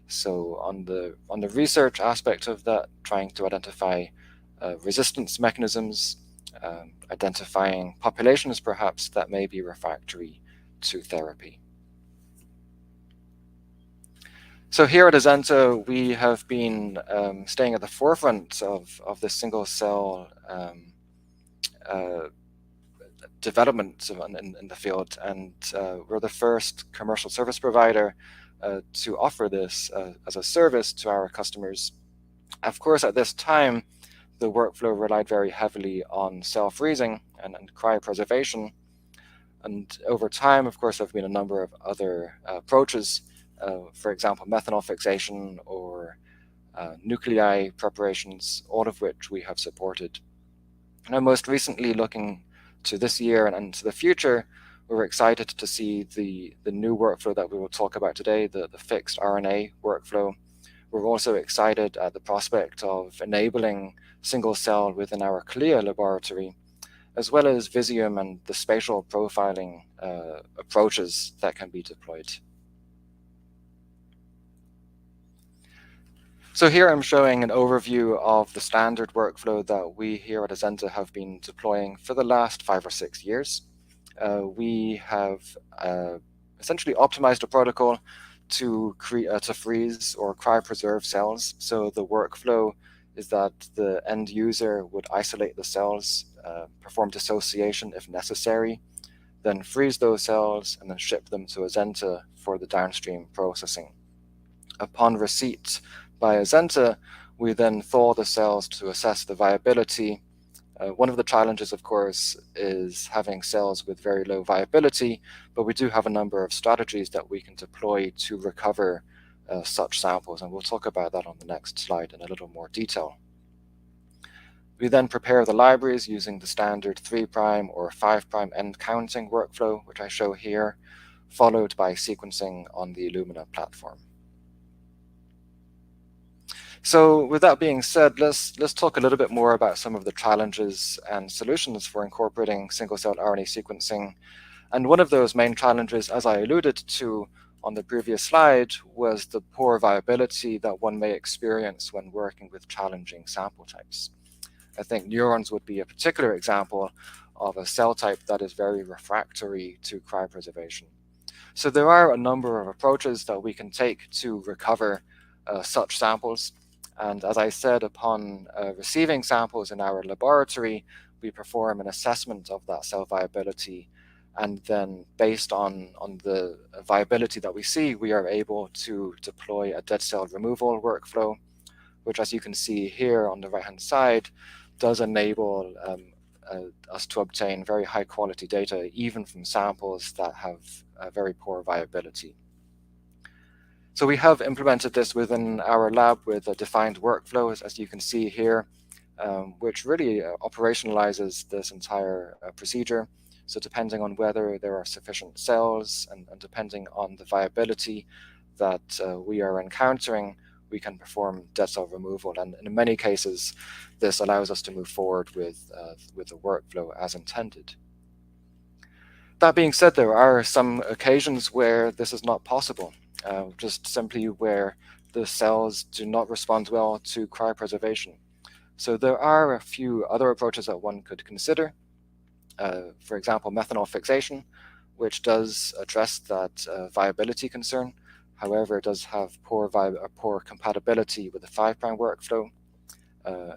So on the research aspect of that, trying to identify resistance mechanisms, identifying populations perhaps that may be refractory to therapy. So here at Azenta, we have been staying at the forefront of this single-cell development in the field, and we're the first commercial service provider to offer this as a service to our customers. Of course, at this time, the workflow relied very heavily on cell freezing and cryopreservation. And over time, of course, there have been a number of other approaches, for example, methanol fixation or nuclei preparations, all of which we have supported. Now, most recently, looking to this year and to the future, we're excited to see the new workflow that we will talk about today, the fixed RNA workflow. We're also excited at the prospect of enabling single cell within our CLIA laboratory, as well as Visium and the spatial profiling approaches that can be deployed. So here I'm showing an overview of the standard workflow that we here at Azenta have been deploying for the last 5 or 6 years. We have essentially optimized a protocol to freeze or cryopreserve cells. So the workflow is that the end user would isolate the cells, perform dissociation if necessary, then freeze those cells and then ship them to Azenta for the downstream processing. Upon receipt by Azenta, we then thaw the cells to assess the viability. One of the challenges, of course, is having cells with very low viability, but we do have a number of strategies that we can deploy to recover such samples, and we'll talk about that on the next slide in a little more detail. We then prepare the libraries using the standard 3' or 5' end counting workflow, which I show here, followed by sequencing on the Illumina platform. So with that being said, let's talk a little bit more about some of the challenges and solutions for incorporating single-cell RNA sequencing. And one of those main challenges, as I alluded to on the previous slide, was the poor viability that one may experience when working with challenging sample types. I think neurons would be a particular example of a cell type that is very refractory to cryopreservation. So there are a number of approaches that we can take to recover such samples. And as I said, upon receiving samples in our laboratory, we perform an assessment of that cell viability. And then based on the viability that we see, we are able to deploy a dead cell removal workflow, which, as you can see here on the right-hand side, does enable us to obtain very high quality data, even from samples that have very poor viability. So we have implemented this within our lab with a defined workflow, as you can see here, which really operationalizes this entire procedure. So depending on whether there are sufficient cells and depending on the viability that we are encountering, we can perform dead cell removal. And in many cases, this allows us to move forward with the workflow as intended. That being said, there are some occasions where this is not possible, just simply where the cells do not respond well to cryopreservation. So there are a few other approaches that one could consider. For example, methanol fixation, which does address that viability concern. However, it does have poor compatibility with the 5' workflow.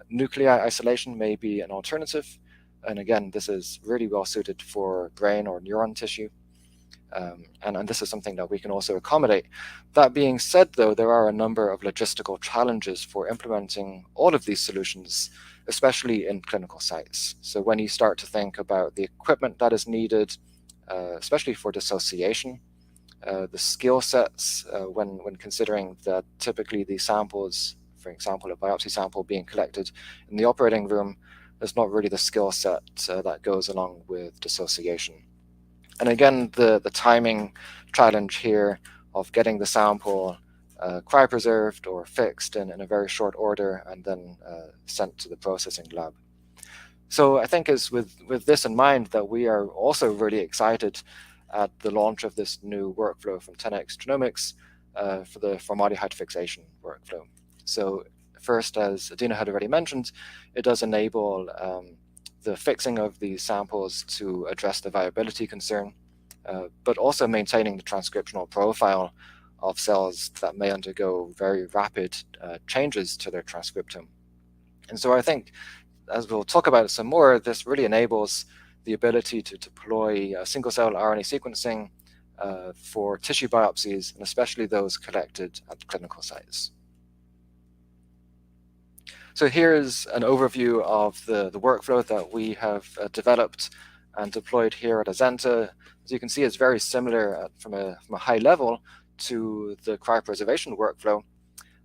Nuclei isolation may be an alternative. And again, this is really well suited for brain or neuron tissue. And this is something that we can also accommodate. That being said, though, there are a number of logistical challenges for implementing all of these solutions, especially in clinical sites. So when you start to think about the equipment that is needed, especially for dissociation, the skill sets, when considering that typically the samples, for example, a biopsy sample being collected in the operating room, there's not really the skill set that goes along with dissociation. And again, the timing challenge here of getting the sample cryopreserved or fixed in a very short order and then sent to the processing lab. So I think it's with this in mind that we are also really excited at the launch of this new workflow from 10x Genomics for the formaldehyde fixation workflow. So first, as Adina had already mentioned, it does enable the fixing of these samples to address the viability concern, but also maintaining the transcriptional profile of cells that may undergo very rapid changes to their transcriptome. And so I think, as we'll talk about some more, this really enables the ability to deploy single-cell RNA sequencing for tissue biopsies, and especially those collected at clinical sites. So here's an overview of the workflow that we have developed and deployed here at Azenta. As you can see, it's very similar from a high level to the cryopreservation workflow.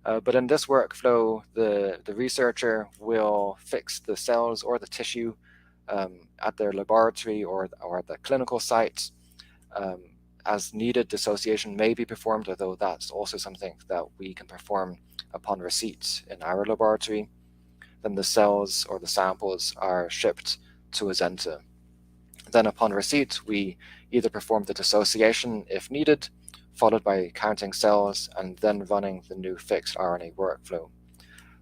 But in this workflow, the researcher will fix the cells or the tissue at their laboratory or at the clinical site. As needed, dissociation may be performed, although that's also something that we can perform upon receipt in our laboratory. Then the cells or the samples are shipped to Azenta. Then upon receipt, we either perform the dissociation if needed, followed by counting cells and then running the new fixed RNA workflow.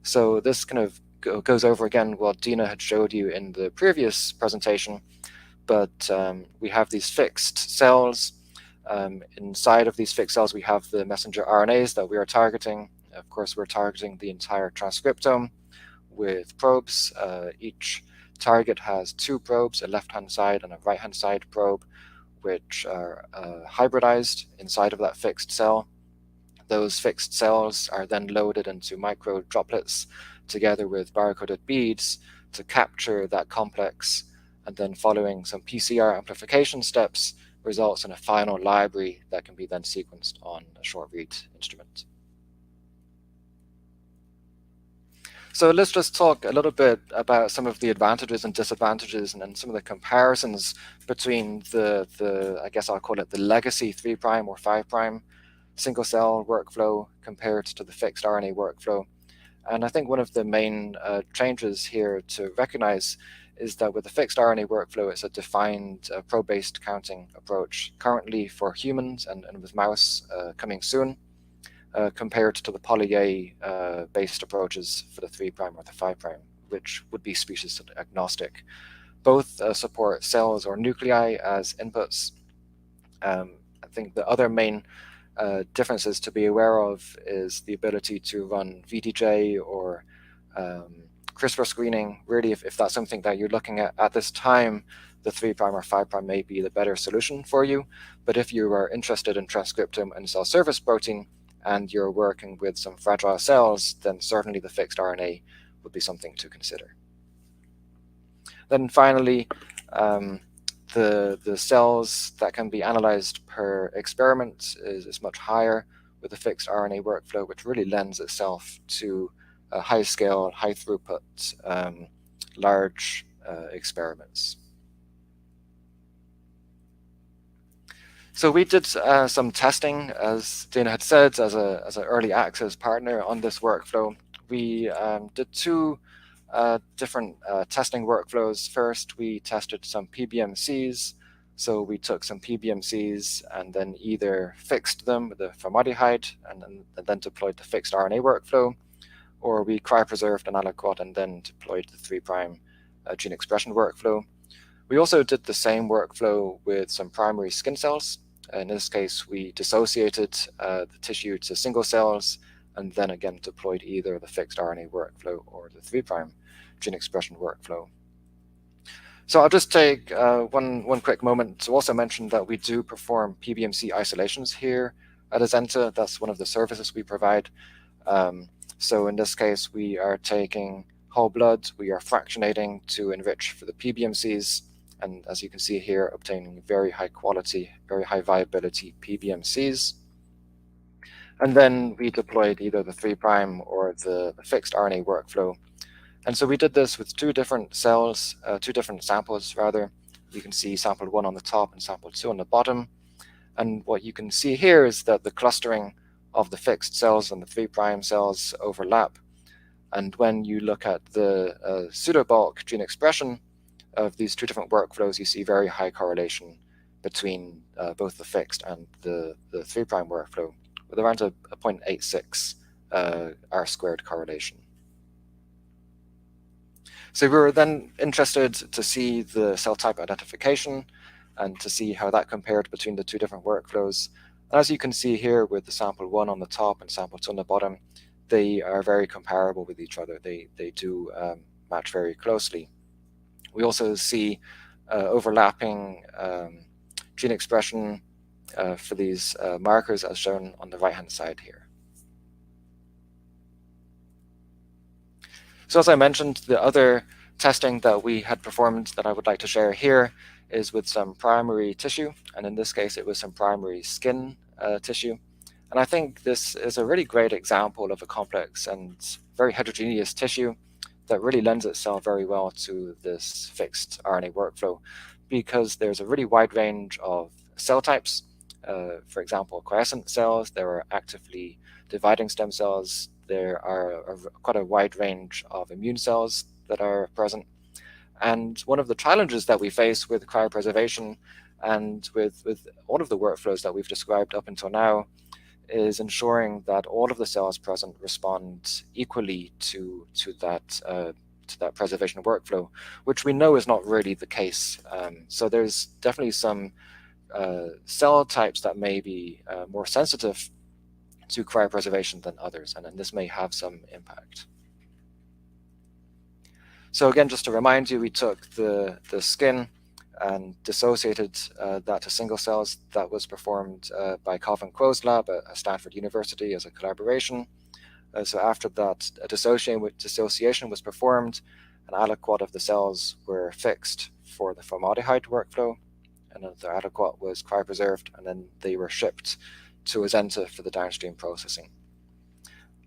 So this kind of goes over again what Dina had showed you in the previous presentation, but we have these fixed cells. Inside of these fixed cells, we have the messenger RNAs that we are targeting. Of course, we're targeting the entire transcriptome with probes. Each target has two probes, a left-hand side and a right-hand side probe, which are hybridized inside of that fixed cell. Those fixed cells are then loaded into micro droplets together with barcoded beads to capture that complex, and then following some PCR amplification steps results in a final library that can be then sequenced on a short read instrument. So let's just talk a little bit about some of the advantages and disadvantages and some of the comparisons between the I guess I'll call it the legacy 3' or 5' single cell workflow compared to the fixed RNA workflow. And I think one of the main changes here to recognize is that with the fixed RNA workflow, it's a defined probe-based counting approach currently for humans and with mouse coming soon. Compared to the poly-A based approaches for the 3' or the 5' which would be species agnostic. Both support cells or nuclei as inputs. I think the other main differences to be aware of is the ability to run VDJ or CRISPR screening. Really, if that's something that you're looking at this time, the 3' or 5' may be the better solution for you. But if you are interested in transcriptome and cell surface protein, and you're working with some fragile cells, then certainly the fixed RNA would be something to consider. Then finally, the cells that can be analyzed per experiment is much higher with the fixed RNA workflow, which really lends itself to high scale, high throughput, large experiments. So we did some testing, as Dana had said, as an early access partner on this workflow. We did two different testing workflows. First, we tested some PBMCs. So we took some PBMCs and then either fixed them with a formaldehyde and then deployed the fixed RNA workflow, or we cryopreserved an aliquot and then deployed the 3' gene expression workflow. We also did the same workflow with some primary skin cells. In this case, we dissociated the tissue to single cells and then again deployed either the fixed RNA workflow or the 3' gene expression workflow. So I'll just take one quick moment to also mention that we do perform PBMC isolations here at Azenta. That's one of the services we provide. So in this case, we are taking whole blood, we are fractionating to enrich for the PBMCs, and as you can see here, obtaining very high quality, very high viability PBMCs. And then we deployed either the 3' or the fixed RNA workflow. And so we did this with two different cells, two different samples rather. You can see sample 1 on the top and sample 2 on the bottom. And what you can see here is that the clustering of the fixed cells and the 3' cells overlap. And when you look at the pseudobulk gene expression of these two different workflows, you see very high correlation between both the fixed and the 3' workflow, with around a 0.86 R² correlation. So we were then interested to see the cell type identification and to see how that compared between the two different workflows. And as you can see here with the sample 1 on the top and sample 2 on the bottom, they are very comparable with each other. They do match very closely. We also see overlapping gene expression for these markers as shown on the right-hand side here. So as I mentioned, the other testing that we had performed that I would like to share here is with some primary tissue, and in this case it was some primary skin tissue. And I think this is a really great example of a complex and very heterogeneous tissue that really lends itself very well to this fixed RNA workflow, because there's a really wide range of cell types. For example, quiescent cells, there are actively dividing stem cells, there are quite a wide range of immune cells that are present. And one of the challenges that we face with cryopreservation and with all of the workflows that we've described up until now is ensuring that all of the cells present respond equally to that preservation workflow, which we know is not really the case. So there's definitely some cell types that may be more sensitive to cryopreservation than others, and then this may have some impact. So again, just to remind you, we took the skin and dissociated that to single cells. That was performed by Calvin Kuo's lab at Stanford University as a collaboration. So after that dissociation was performed, an aliquot of the cells were fixed for the formaldehyde workflow, and the aliquot was cryopreserved, and then they were shipped to Azenta for the downstream processing.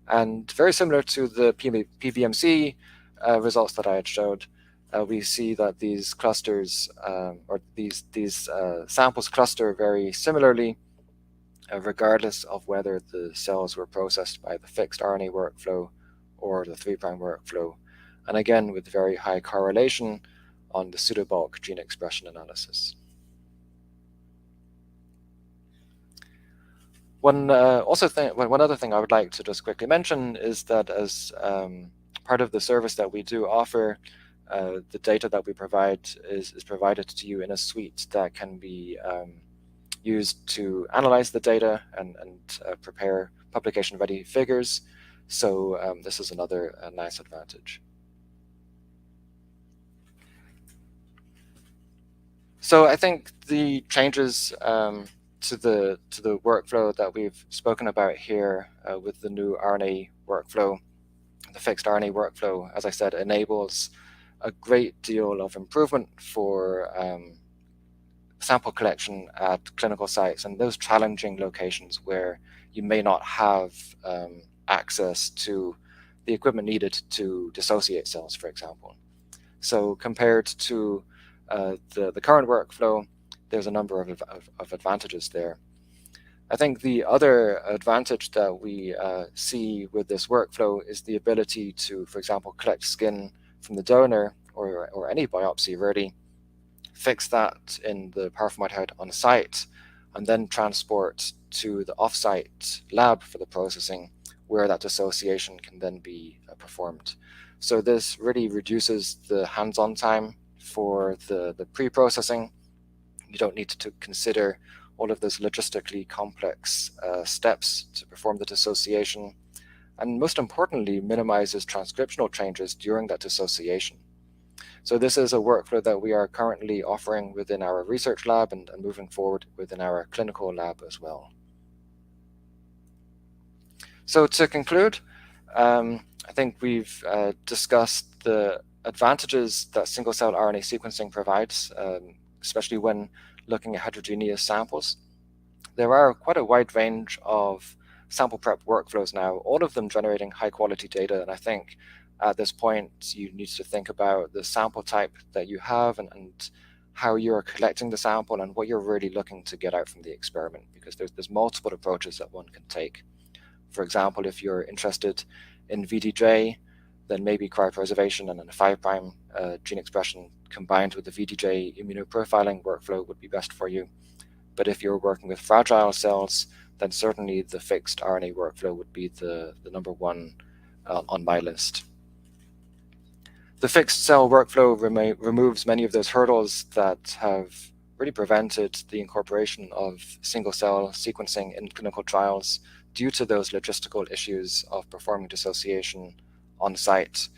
And very similar to the PBMC results that I had showed, we see that these clusters or these samples cluster very similarly, regardless of whether the cells were processed by the fixed RNA workflow or the 3' workflow, and again with very high correlation on the pseudobulk gene expression analysis. One other thing I would like to just quickly mention is that as part of the service that we do offer, the data that we provide is provided to you in a suite that can be used to analyze the data and prepare publication-ready figures. So this is another nice advantage. So I think the changes to the workflow that we've spoken about here with the new RNA workflow, the fixed RNA workflow, as I said, enables a great deal of improvement for sample collection at clinical sites and those challenging locations where you may not have access to the equipment needed to dissociate cells, for example. So compared to the current workflow, there's a number of advantages there. I think the other advantage that we see with this workflow is the ability to, for example, collect skin from the donor or any biopsy really, fix that in the paraformaldehyde on site, and then transport to the off-site lab for the processing, where that dissociation can then be performed. So this really reduces the hands-on time for the pre-processing. You don't need to consider all of those logistically complex steps to perform the dissociation, and most importantly, minimizes transcriptional changes during that dissociation. So this is a workflow that we are currently offering within our research lab and moving forward within our clinical lab as well. So to conclude, I think we've discussed the advantages that single-cell RNA sequencing provides, especially when looking at heterogeneous samples. There are quite a wide range of sample prep workflows now, all of them generating high-quality data, and I think at this point you need to think about the sample type that you have and how you're collecting the sample and what you're really looking to get out from the experiment, because there's multiple approaches that one can take. For example, if you're interested in VDJ, then maybe cryopreservation and then a 5' gene expression combined with the VDJ immunoprofiling workflow would be best for you. But if you're working with fragile cells, then certainly the fixed RNA workflow would be the number one on my list. The fixed cell workflow removes many of those hurdles that have really prevented the incorporation of single-cell sequencing in clinical trials due to those logistical issues of performing dissociation on site,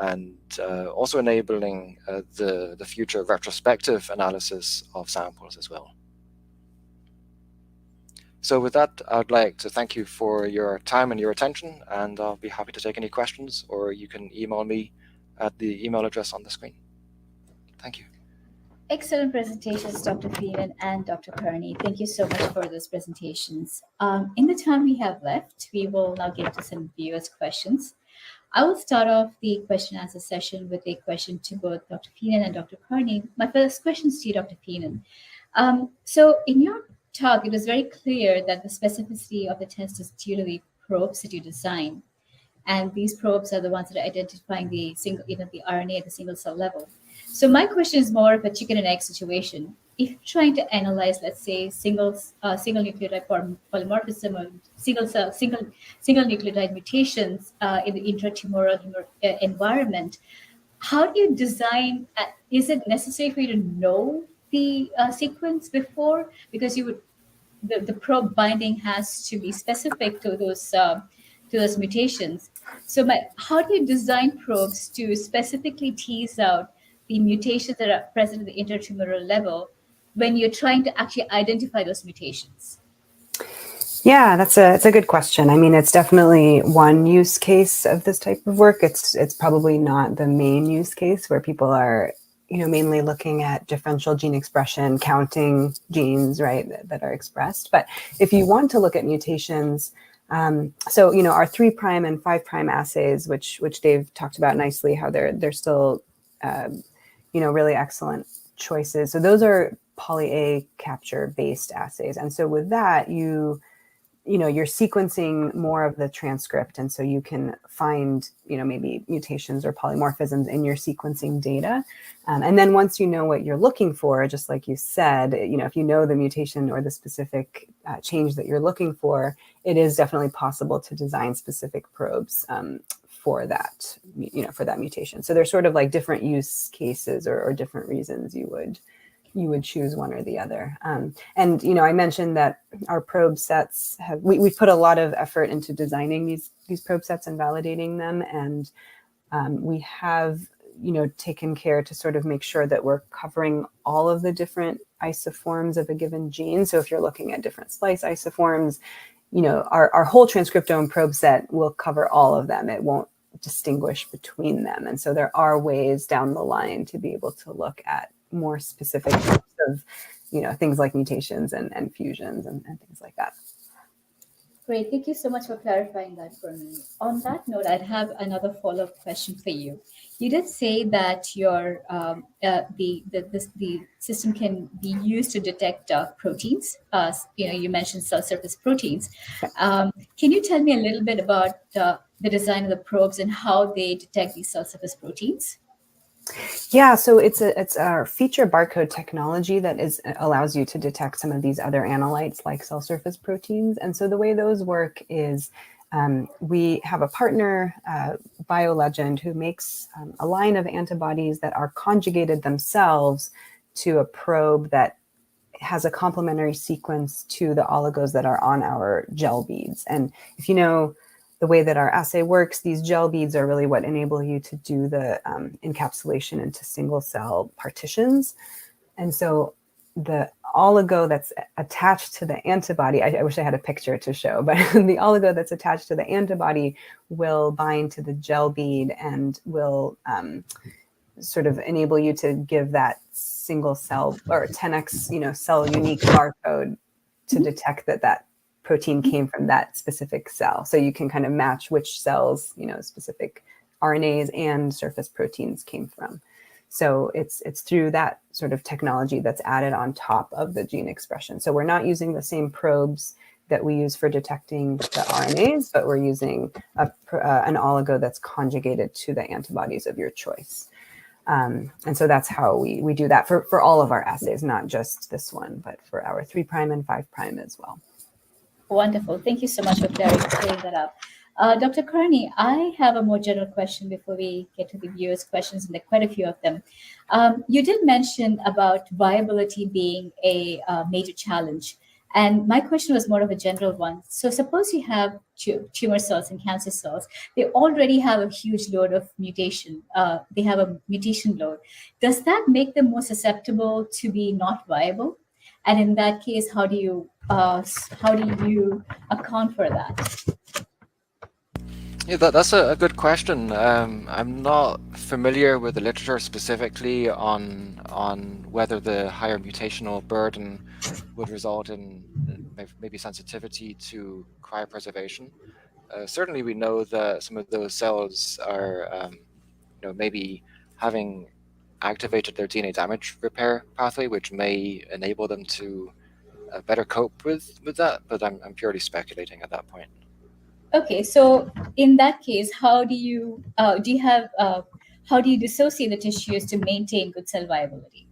and also enabling the future retrospective analysis of samples as well. So with that, I'd like to thank you for your time and your attention, and I'll be happy to take any questions, or you can email me at the email address on the screen. Thank you. Excellent presentations, Dr. Phelan and Dr. Kearney. Thank you so much for those presentations. In the time we have left, we will now get to some viewers' questions. I will start off the question and answer session with a question to both Dr. Phelan and Dr. Kearney. My first question is to you, Dr. Phelan. So in your talk, it was very clear that the specificity of the test is due to the probes that you design. And these probes are the ones that are identifying the the RNA at the single cell level. So my question is more of a chicken and egg situation. If you're trying to analyze, let's say, single nucleotide polymorphism or single nucleotide mutations in the intratumoral environment, how do you design? Is it necessary for you to know the sequence before, because the probe binding has to be specific to those mutations? So how do you design probes to specifically tease out the mutations that are present at the intratumoral level when you're trying to actually identify those mutations? Yeah, it's a good question. I mean, it's definitely one use case of this type of work. It's probably not the main use case where people are, mainly looking at differential gene expression, counting genes, right, that are expressed. But if you want to look at mutations, so our 3' and 5' assays, which Dave talked about nicely, how they're still, really excellent choices. So those are poly A capture based assays, and so with that, you're sequencing more of the transcript, and so you can find maybe mutations or polymorphisms in your sequencing data, and then once you know what you're looking for, just like you said, if you know the mutation or the specific change that you're looking for, it is definitely possible to design specific probes for that, for that mutation. So there's sort of like different use cases or different reasons you would choose one or the other. And, I mentioned that our probe sets we've put a lot of effort into designing these probe sets and validating them. And we have, taken care to sort of make sure that we're covering all of the different isoforms of a given gene. So if you're looking at different splice isoforms, our whole transcriptome probe set will cover all of them. It won't distinguish between them. And so there are ways down the line to be able to look at more specific types of, things like mutations and fusions and things like that. Great. Thank you so much for clarifying that for me. On that note, I'd have another follow-up question for you. You did say that your the system can be used to detect proteins. You mentioned cell surface proteins. Can you tell me a little bit about the design of the probes and how they detect these cell surface proteins? Yeah, so it's our feature barcode technology that allows you to detect some of these other analytes like cell surface proteins. And so the way those work is we have a partner, BioLegend, who makes a line of antibodies that are conjugated themselves to a probe that has a complementary sequence to the oligos that are on our gel beads. And if you know the way that our assay works, these gel beads are really what enable you to do the encapsulation into single cell partitions. And so the oligo that's attached to the antibody, I wish I had a picture to show, but the oligo that's attached to the antibody will bind to the gel bead and will sort of enable you to give that single cell or 10x, cell unique barcode to detect that protein came from that specific cell. So you can kind of match which cells, specific RNAs and surface proteins came from. So it's through that sort of technology that's added on top of the gene expression. So we're not using the same probes that we use for detecting the RNAs, but we're using an oligo that's conjugated to the antibodies of your choice. And so that's how we do that for all of our assays, not just this one, but for our 3' and 5' as well. Wonderful. Thank you so much for clearing that up. Dr. Kearney, I have a more general question before we get to the viewers' questions, and there are quite a few of them. You did mention about viability being a major challenge. And my question was more of a general one. So suppose you have tumor cells and cancer cells. They already have a huge load of mutation. They have a mutation load. Does that make them more susceptible to be not viable? And in that case, how do you account for that? Yeah, that's a good question. I'm not familiar with the literature specifically on whether the higher mutational burden would result in maybe sensitivity to cryopreservation. Certainly, we know that some of those cells are, maybe having activated their DNA damage repair pathway, which may enable them to better cope with that. But I'm purely speculating at that point. Okay, so in that case, how do you dissociate the tissues to maintain good cell viability?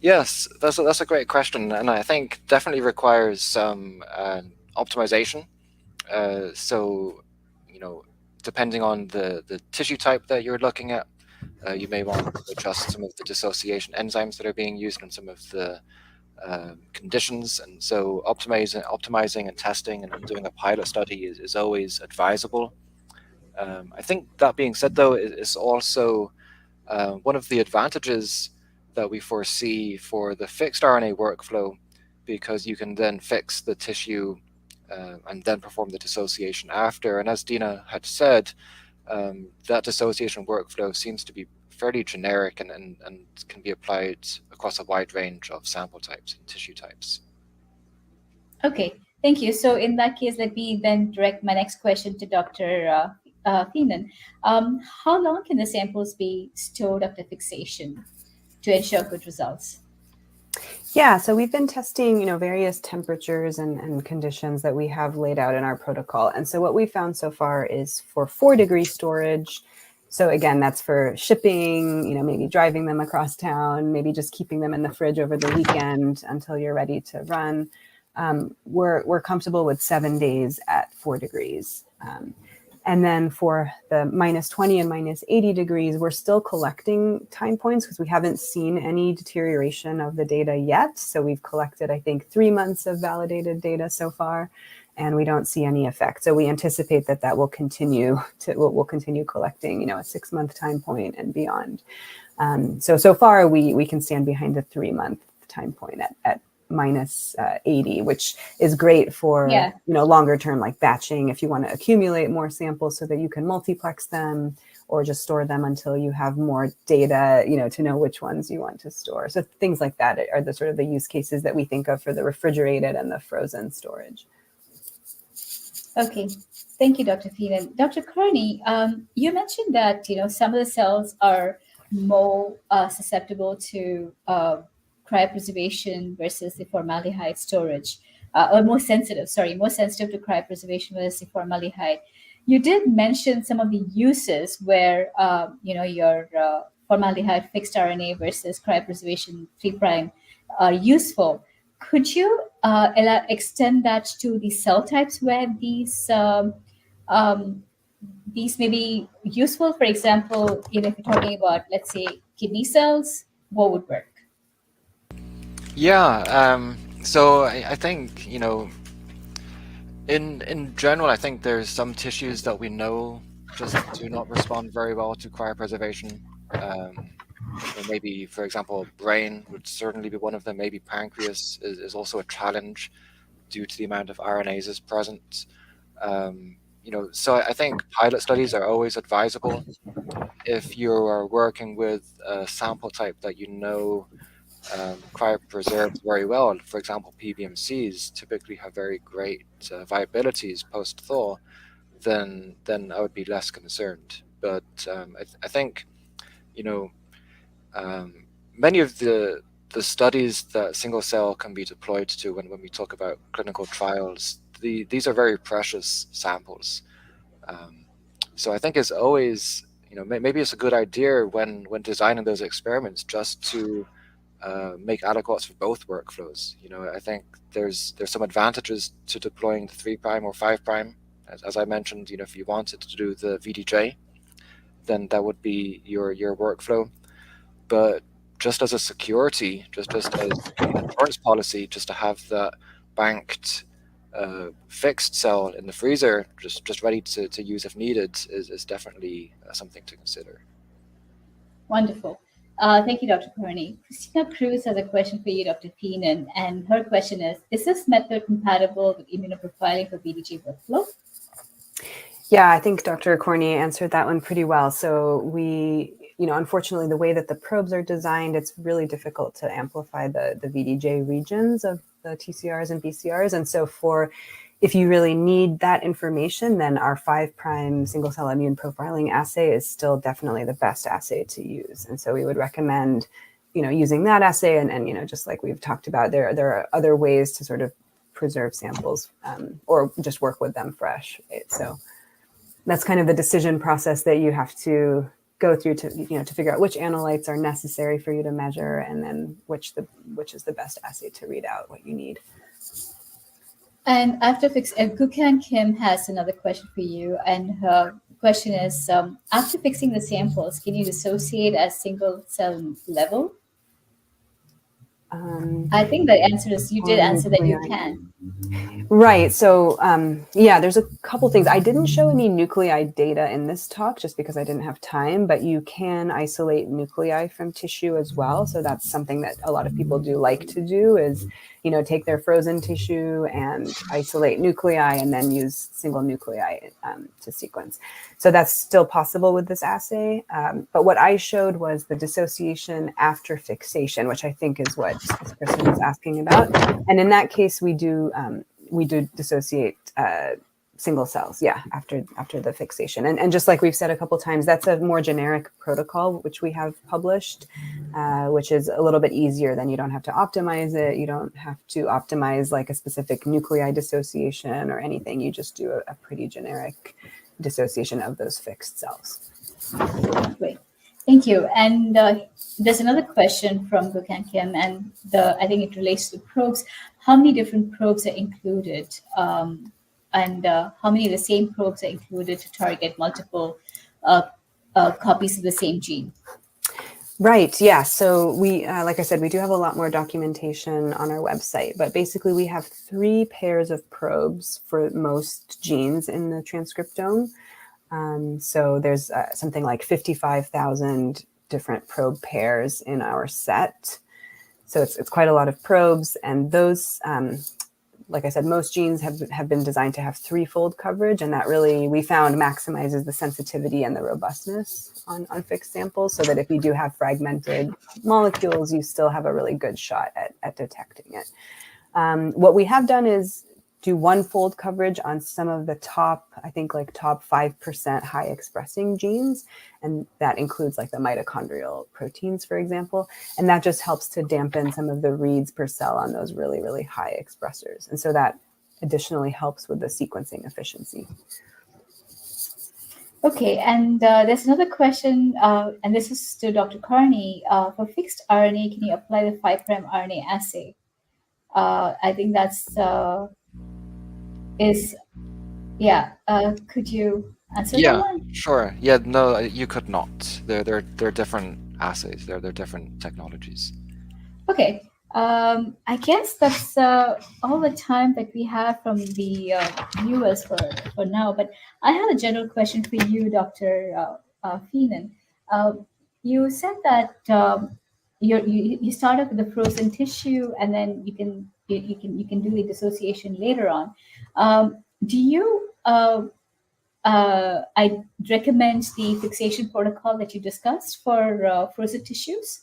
Yes, that's a great question, and I think definitely requires some optimization. So, depending on the tissue type that you're looking at, you may want to adjust some of the dissociation enzymes that are being used in some of the conditions. And so optimizing and testing and doing a pilot study is always advisable. I think that being said, though, is also one of the advantages that we foresee for the fixed RNA workflow, because you can then fix the tissue and then perform the dissociation after. And as Dina had said, that dissociation workflow seems to be fairly generic and can be applied across a wide range of sample types and tissue types. Okay, thank you. So in that case, let me then direct my next question to Dr. Feenan. How long can the samples be stored after fixation to ensure good results? Yeah, so we've been testing, various temperatures and conditions that we have laid out in our protocol. And so what we found so far is for 4-degree storage. So again, that's for shipping, maybe driving them across town, maybe just keeping them in the fridge over the weekend until you're ready to run. We're comfortable with 7 days at 4 degrees. And then for the -20 and -80 degrees, we're still collecting time points because we haven't seen any deterioration of the data yet. So we've collected, I think, 3 months of validated data so far, and we don't see any effect. So we anticipate that that will continue we'll continue collecting, a 6-month time point and beyond. So far we can stand behind the 3-month time point at -80, which is great for longer term, like batching, if you want to accumulate more samples so that you can multiplex them or just store them until you have more data, to know which ones you want to store. So things like that are the sort of the use cases that we think of for the refrigerated and the frozen storage. Okay, thank you, Dr. Feenan. Dr. Kearney, you mentioned that some of the cells are more susceptible to cryopreservation versus the formaldehyde storage, or more sensitive to cryopreservation versus the formaldehyde. You did mention some of the uses where your formaldehyde fixed RNA versus cryopreservation 3' are useful. Could you extend that to the cell types where these may be useful? For example, if you're talking about, let's say, kidney cells, what would work? Yeah, so I think, in general, I think there's some tissues that we know just do not respond very well to cryopreservation. Maybe, for example, brain would certainly be one of them. Maybe pancreas is also a challenge due to the amount of RNases present. So I think pilot studies are always advisable if you are working with a sample type that cryopreserves very well. For example, PBMCs typically have very great viabilities post-thaw, then I would be less concerned. But I think, many of the studies that single cell can be deployed to when we talk about clinical trials, these are very precious samples. So I think it's always, maybe it's a good idea when designing those experiments just to make aliquots for both workflows. I think there's some advantages to deploying the 3' or 5'. As I mentioned, if you wanted to do the VDJ, then that would be your workflow. But just as a security, just as an insurance policy, just to have that banked fixed cell in the freezer, just ready to use if needed, is definitely something to consider. Wonderful. Thank you, Dr. Kearney. Christina Cruz has a question for you, Dr. Keenan, and her question is this method compatible with immunoprofiling for VDJ workflow? Yeah, I think Dr. Kearney answered that one pretty well. So we, unfortunately, the way that the probes are designed, it's really difficult to amplify the VDJ regions of the TCRs and BCRs. And so if you really need that information, then our 5' single cell immune profiling assay is still definitely the best assay to use. And so we would recommend, using that assay. And just like we've talked about, there are other ways to sort of preserve samples or just work with them fresh. Right? So that's kind of the decision process that you have to go through to figure out which analytes are necessary for you to measure, and then which is the best assay to read out what you need. And Gukan Kim has another question for you, and her question is: after fixing the samples, can you dissociate at single cell level? I think the answer is you did answer that you can. Right. So, there's a couple things. I didn't show any nuclei data in this talk just because I didn't have time, but you can isolate nuclei from tissue as well. So that's something that a lot of people do like to do is, take their frozen tissue and isolate nuclei and then use single nuclei to sequence. So that's still possible with this assay. But what I showed was the dissociation after fixation, which I think is what this person is asking about. And in that case, we do dissociate single cells, after the fixation. And just like we've said a couple times, that's a more generic protocol, which we have published, which is a little bit easier. Then you don't have to optimize it. You don't have to optimize like a specific nuclei dissociation or anything. You just do a pretty generic dissociation of those fixed cells. Great. Thank you. And there's another question from Gukan Kim, and I think it relates to probes. How many different probes are included and how many of the same probes are included to target multiple copies of the same gene? Right. Yeah. So we, like I said, we do have a lot more documentation on our website, but basically we have 3 pairs of probes for most genes in the transcriptome. So there's something like 55,000 different probe pairs in our set. So it's quite a lot of probes, and those, like I said, most genes have been designed to have 3-fold coverage, and that really, we found, maximizes the sensitivity and the robustness on fixed samples, so that if you do have fragmented molecules, you still have a really good shot at detecting it. What we have done is do 1-fold coverage on some of the top, I think like top 5% high expressing genes. And that includes like the mitochondrial proteins, for example. And that just helps to dampen some of the reads per cell on those really, really high expressors. And so that additionally helps with the sequencing efficiency. Okay, and there's another question, and this is to Dr. Carney. For fixed RNA, can you apply the 5' RNA assay? I think that's could you answer that one? Sure. Yeah, no, you could not. They're different assays. They're different technologies. Okay. I guess that's all the time that we have from the viewers for now. But I have a general question for you, Dr. Feenan. You said that you start off with the frozen tissue, and then you can do the dissociation later on. Do you I recommend the fixation protocol that you discussed for frozen tissues?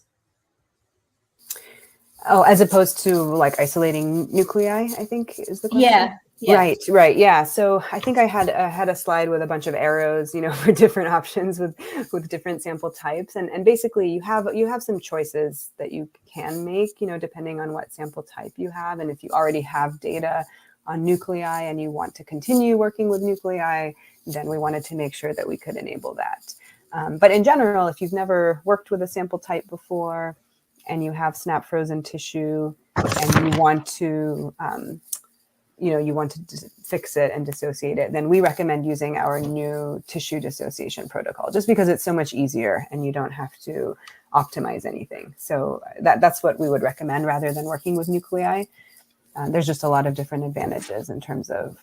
Oh, as opposed to like isolating nuclei, I think is the question. Yeah. Right. Yeah. So I think I had a slide with a bunch of arrows, for different options with different sample types. And basically you have some choices that you can make, depending on what sample type you have. And if you already have data on nuclei and you want to continue working with nuclei, then we wanted to make sure that we could enable that. But in general, if you've never worked with a sample type before, and you have snap frozen tissue, and you want to, fix it and dissociate it, then we recommend using our new tissue dissociation protocol, just because it's so much easier and you don't have to optimize anything. So that's what we would recommend rather than working with nuclei. There's just a lot of different advantages in terms of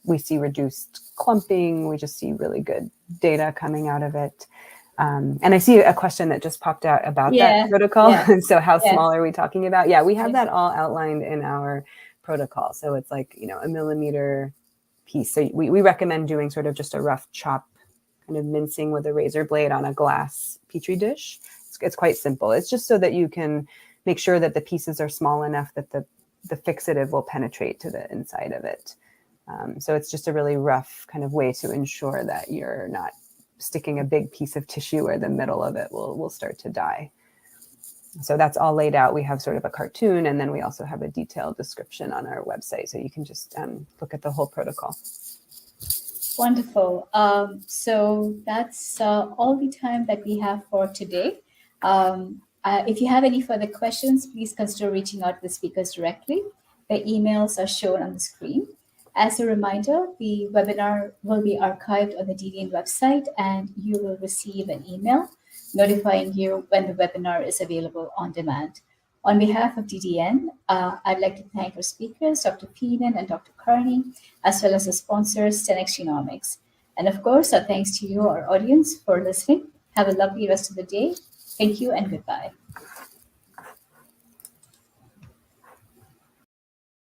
we see reduced clumping, we just see really good data coming out of it. And I see a question that just popped out about that protocol. Yeah. And so how small are we talking about? Yeah, we have that all outlined in our protocol. So it's like, a millimeter piece. So we recommend doing sort of just a rough chop, kind of mincing with a razor blade on a glass Petri dish. It's quite simple. It's just so that you can make sure that the pieces are small enough that the fixative will penetrate to the inside of it. So it's just a really rough kind of way to ensure that you're not sticking a big piece of tissue where the middle of it will start to die. So that's all laid out. We have sort of a cartoon, and then we also have a detailed description on our website. So you can just look at the whole protocol. Wonderful. So that's all the time that we have for today. If you have any further questions, please consider reaching out to the speakers directly. Their emails are shown on the screen. As a reminder, the webinar will be archived on the DDN website, and you will receive an email notifying you when the webinar is available on demand. On behalf of DDN, I'd like to thank our speakers, Dr. Feenan and Dr. Carney, as well as the sponsors, 10x Genomics. And of course, our thanks to you, our audience, for listening. Have a lovely rest of the day. Thank you and goodbye.